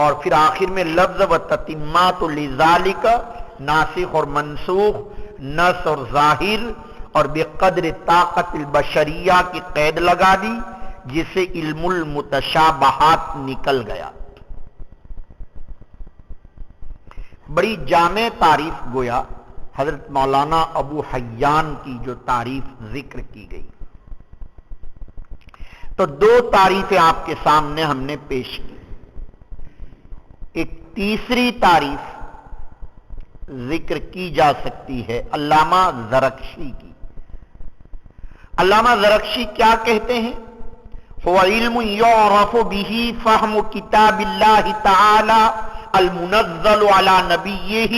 اور پھر آخر میں لفظ و تتمات لذالک، ناسخ اور منسوخ، نص اور ظاہر، اور بقدر طاقت البشریہ کی قید لگا دی، جسے علم المتشابہات نکل گیا. بڑی جامع تعریف گویا حضرت مولانا ابو حیان کی جو تعریف ذکر کی گئی. تو دو تعریفیں آپ کے سامنے ہم نے پیش کی. ایک تیسری تعریف ذکر کی جا سکتی ہے علامہ زرکشی کی. علامہ زرکشی کیا کہتے ہیں، هو علم يعرف به فهم كتاب الله تعالى المنزل على نبيه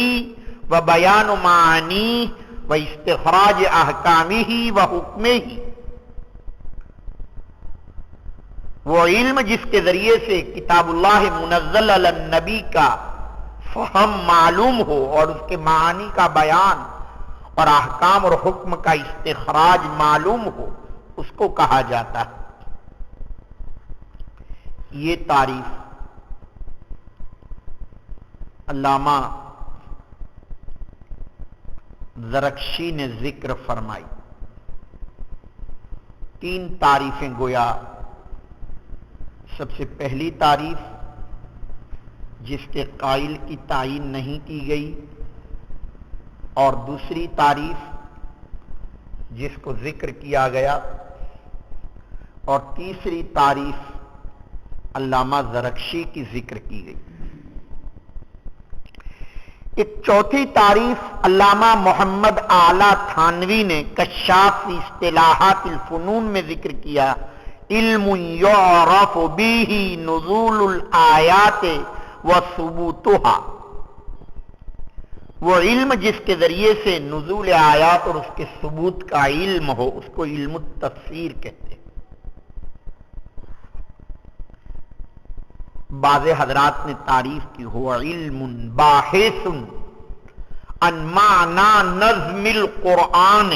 وبيان معانيه واستخراج احکامه وحکمه. وہ علم جس کے ذریعے سے کتاب اللہ منزل علی النبی کا فہم معلوم ہو اور اس کے معانی کا بیان اور احکام اور حکم کا استخراج معلوم ہو، اس کو کہا جاتا ہے. یہ تعریف علامہ زرکشی نے ذکر فرمائی. تین تعریفیں گویا. سب سے پہلی تعریف جس کے قائل کی تعین نہیں کی گئی، اور دوسری تعریف جس کو ذکر کیا گیا، اور تیسری تعریف علامہ زرکشی کی ذکر کی گئی. ایک چوتھی تعریف علامہ محمد اعلی تھانوی نے کشاف فی اصطلاحات الفنون میں ذکر کیا، علم یعرف به نزول الآیات و ثبوتها. وہ علم جس کے ذریعے سے نزول آیات اور اس کے ثبوت کا علم ہو، اس کو علم التفسیر کہتے ہیں. بعض حضرات نے تعریف کی ہو علم باحث عن معنی نظم القرآن،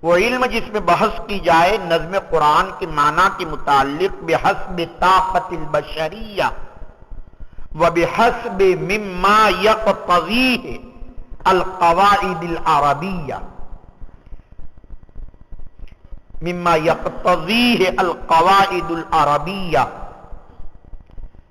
وہ علم جس میں بحث کی جائے نظم قرآن کے معنی کے متعلق بحسب طاقت البشریہ وبحسب مما یقتضیہ القواعد العربیہ، مما یقتضیہ القواعد العربیہ،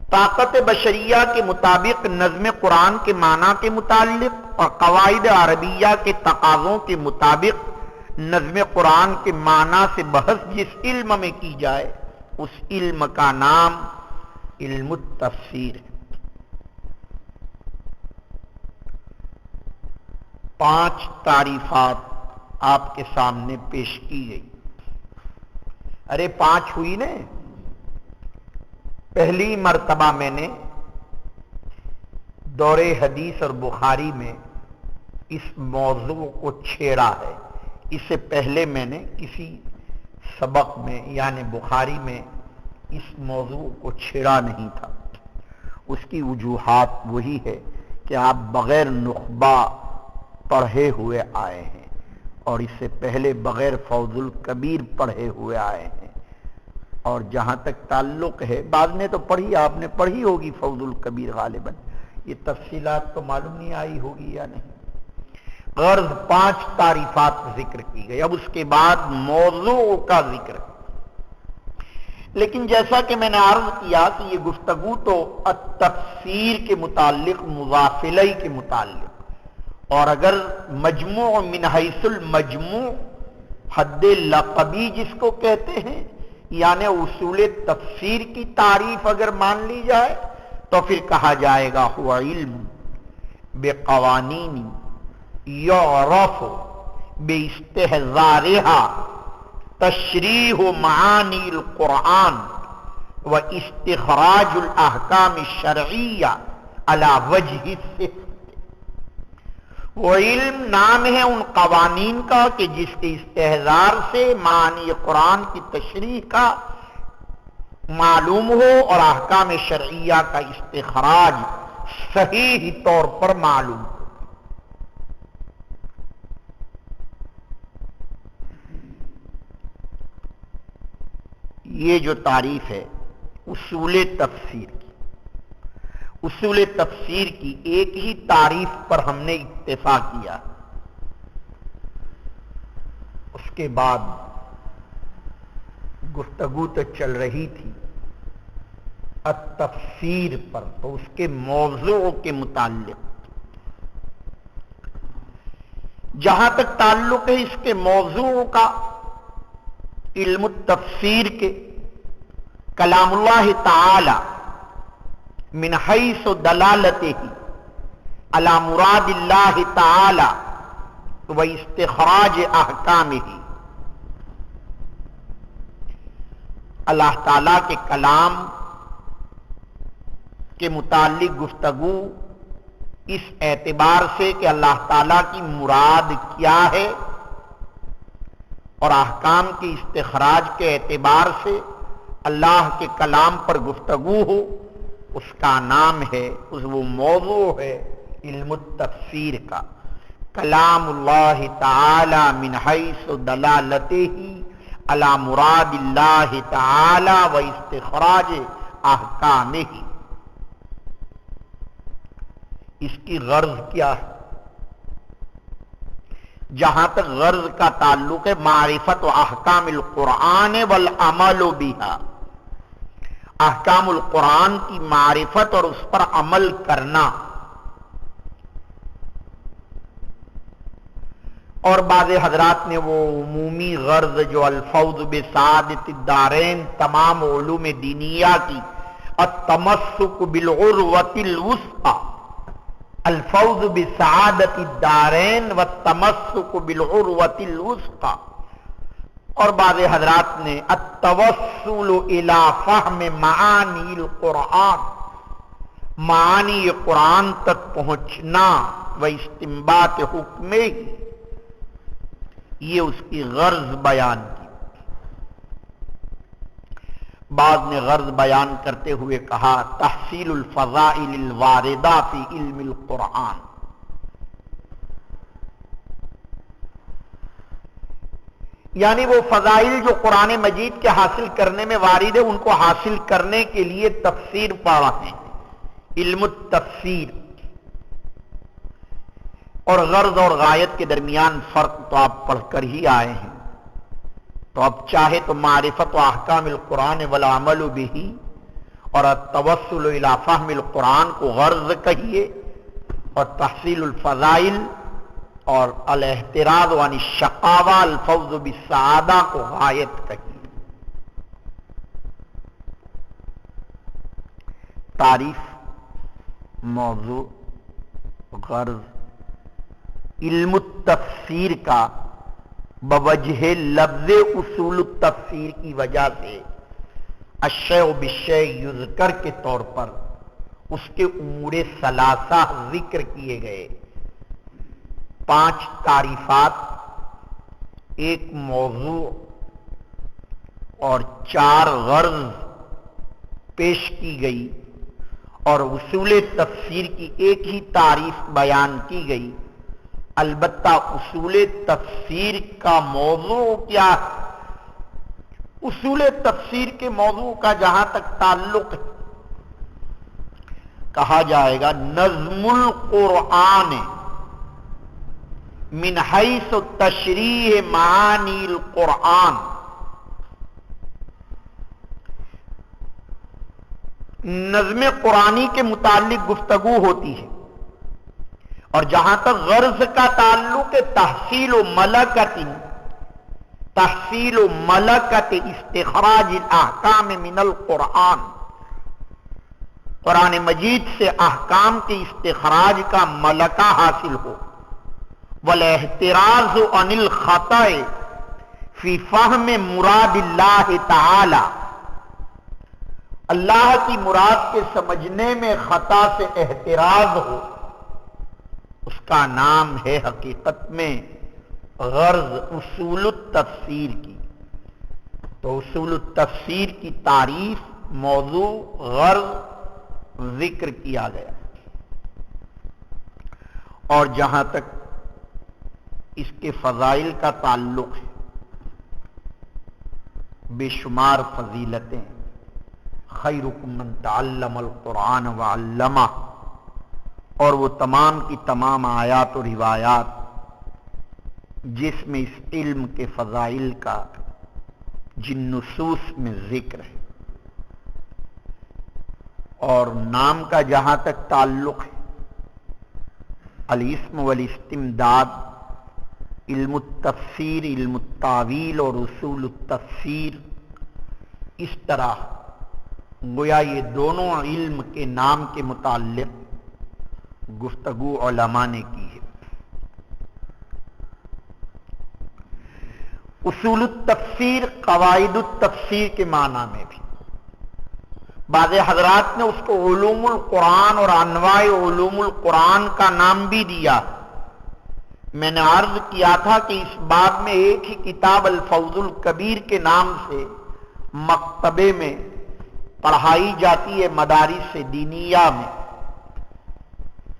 طاقت بشریہ کے مطابق نظم قرآن کے معنی کے متعلق اور قواعد عربیہ کے تقاضوں کے مطابق نظم قرآن کے معنی سے بحث جس علم میں کی جائے اس علم کا نام علم التفسیر ہے۔ 5 تعریفات آپ کے سامنے پیش کی گئی۔ ارے 5 ہوئی نا؟ پہلی مرتبہ میں نے دور حدیث اور بخاری میں اس موضوع کو چھیڑا ہے، اس سے پہلے میں نے کسی سبق میں یعنی بخاری میں اس موضوع کو چھیڑا نہیں تھا۔ اس کی وجوہات وہی ہے کہ آپ بغیر نخبہ پڑھے ہوئے آئے ہیں اور اس سے پہلے بغیر فوز الکبیر پڑھے ہوئے آئے ہیں، اور جہاں تک تعلق ہے بعد نے تو پڑھی، آپ نے پڑھی ہوگی فوز الکبیر غالباً، یہ تفصیلات تو معلوم نہیں آئی ہوگی یا نہیں۔ غرض 5 تعریفات ذکر کی گئی، اب اس کے بعد موضوع کا ذکر۔ لیکن جیسا کہ میں نے عرض کیا کہ یہ گفتگو تو التفسیر کے متعلق مضافلہ کے متعلق، اور اگر مجموع من حیث المجموع حد لقبی جس کو کہتے ہیں یعنی اصول تفسیر کی تعریف اگر مان لی جائے تو پھر کہا جائے گا ہوا علم بقوانین یعرف باستحضارها تشریح معانی القرآن و استخراج الاحکام الشرعیہ علی وجہ الصفت۔ وہ علم نام ہے ان قوانین کا کہ جس کے استحضار سے معانی قرآن کی تشریح کا معلوم ہو اور احکام شرعیہ کا استخراج صحیح طور پر معلوم ہو۔ یہ جو تعریف ہے اصول تفسیر کی، اصول تفسیر کی ایک ہی تعریف پر ہم نے اکتفا کیا، اس کے بعد گفتگو تو چل رہی تھی التفسیر پر، تو اس کے موضوع کے متعلق جہاں تک تعلق ہے اس کے موضوع کا علم التفسیر کے کلام اللہ تعالی من حیث دلالتہ علی مراد اللہ تعالی و استخراج احکامہ، اللہ تعالی کے کلام کے متعلق گفتگو اس اعتبار سے کہ اللہ تعالی کی مراد کیا ہے اور احکام کے استخراج کے اعتبار سے اللہ کے کلام پر گفتگو ہو، اس کا نام ہے، وہ موضوع ہے علم التفسیر کا، کلام اللہ تعالی من حیث دلالتہ علی مراد اللہ تعالی و استخراج احکامہ۔ اس کی غرض کیا ہے؟ جہاں تک غرض کا تعلق ہے معرفت و احکام القرآن والعمل بها، احکام القرآن کی معرفت اور اس پر عمل کرنا، اور بعض حضرات نے وہ عمومی غرض جو الفوز بسعادت الدارین تمام علوم دینیہ کی التمسک بالعروۃ الوثقی، الفوز بسعادت الدارین والتمسک بالعروۃ الوثقی، اور بعض حضرات نے التوسل الی فہم معانی القرآن، معانی قرآن تک پہنچنا و استنباط حکمہ، یہ اس کی غرض بیان کی۔ بعض نے غرض بیان کرتے ہوئے کہا تحصیل الفضائل الواردہ فی علم القرآن، یعنی وہ فضائل جو قرآن مجید کے حاصل کرنے میں وارد ہے ان کو حاصل کرنے کے لیے تفسیر پڑھا ہے، علم التفسیر۔ اور غرض اور غایت کے درمیان فرق تو آپ پڑھ کر ہی آئے ہیں، تو اب چاہے تو معرفت و احکام القرآن والعمل بہ اور التوسل الی فہم القرآن کو غرض کہیے، اور تحصیل الفضائل اور الاحتراز عن الشقاوہ الفوز بالسعادہ کو غایت کہیے۔ تعریف، موضوع، غرض۔ علم التفسیر کا بوجہ لفظ اصول التفسیر کی وجہ سے الشیء بالشیء یذکر کے طور پر اس کے امور ثلاثہ ذکر کیے گئے، 5 تعریفات، 1 موضوع اور 4 غرض پیش کی گئی، اور اصول تفسیر کی ایک ہی تعریف بیان کی گئی۔ البتہ اصول تفسیر کا موضوع کیا ہے؟ اصول تفسیر کے موضوع کا جہاں تک تعلق ہے، کہا جائے گا نظم القرآن من حیث تشریح معانی القرآن، نظم قرآنی کے متعلق گفتگو ہوتی ہے، اور جہاں تک غرض کا تعلق ہے تحصیل ملکت استخراج الاحکام من القرآن، قرآن مجید سے احکام کے استخراج کا ملکہ حاصل ہو، والاحتراز عن الخطأ فی فہم مراد اللہ تعالی، اللہ کی مراد کے سمجھنے میں خطا سے احتراز ہو، اس کا نام ہے حقیقت میں غرض اصول التفسیر کی۔ تو اصول التفسیر کی تعریف، موضوع، غرض ذکر کیا گیا، اور جہاں تک اس کے فضائل کا تعلق ہے، بے شمار فضیلتیں، خیرکم من تعلم القرآن وعلمہ، اور وہ تمام کی تمام آیات و روایات جس میں اس علم کے فضائل کا جن نصوص میں ذکر ہے، اور نام کا جہاں تک تعلق ہے، الاسم والاستمداد، علم التفسیر، علم التاویل اور اصول التفسیر، اس طرح گویا یہ دونوں علم کے نام کے متعلق گفتگو علماء نے کی ہے۔ اصول التفسیر قواعد التفسیر کے معنی میں بھی، بعض حضرات نے اس کو علوم القرآن اور انواع علوم القرآن کا نام بھی دیا۔ میں نے عرض کیا تھا کہ اس باب میں ایک ہی کتاب الفوز الکبیر کے نام سے مکتبے میں پڑھائی جاتی ہے مدارس دینیہ میں،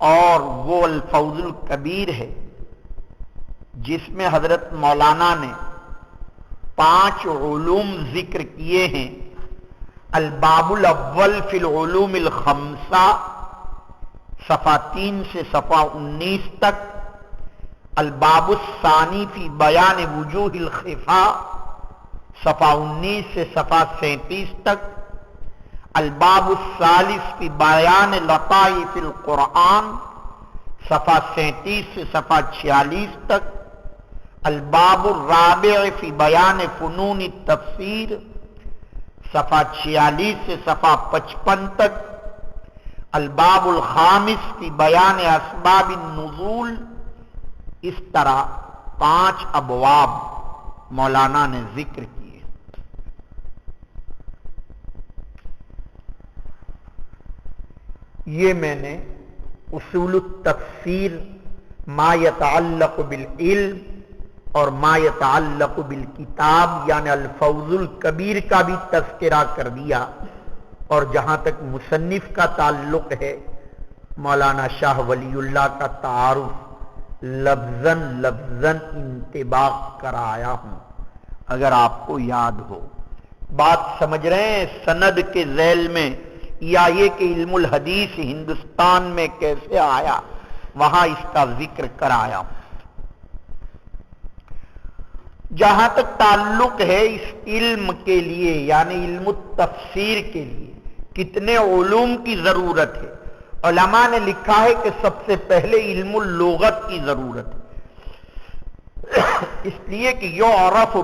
اور وہ الفوز الکبیر ہے جس میں حضرت مولانا نے 5 علوم ذکر کیے ہیں۔ الباب الاول فی العلوم الخمسہ، صفحہ 3 سے صفحہ 19 تک، الباب الثانی فی بیان وجوہ الخفاء، صفحہ 19 سے صفحہ 37 تک، الباب الثالث فی بیان لطائف القرآن، صفحہ 37 سے صفحہ 46 تک، الباب الرابع فی بیان فنون التفسیر، صفحہ 46 سے صفحہ 55 تک، الباب الخامس فی بیان اسباب النزول۔ اس طرح 5 ابواب مولانا نے ذکر کیے۔ یہ میں نے اصول التفسیر ما یتعلق بالعلم اور ما یتعلق بالکتاب یعنی الفوز الکبیر کا بھی تذکرہ کر دیا، اور جہاں تک مصنف کا تعلق ہے مولانا شاہ ولی اللہ کا تعارف لفظاً لفظاً انطباق کرایا ہوں، اگر آپ کو یاد ہو۔ بات سمجھ رہے ہیں؟ سند کے ذیل میں، یا یہ کہ علم الحدیث ہندوستان میں کیسے آیا، وہاں اس کا ذکر کرایا ہوں۔ جہاں تک تعلق ہے اس علم کے لیے یعنی علم التفسیر کے لیے کتنے علوم کی ضرورت ہے، علماء نے لکھا ہے کہ سب سے پہلے علم اللغت کی ضرورت ہے، اس لیے کہ یعرف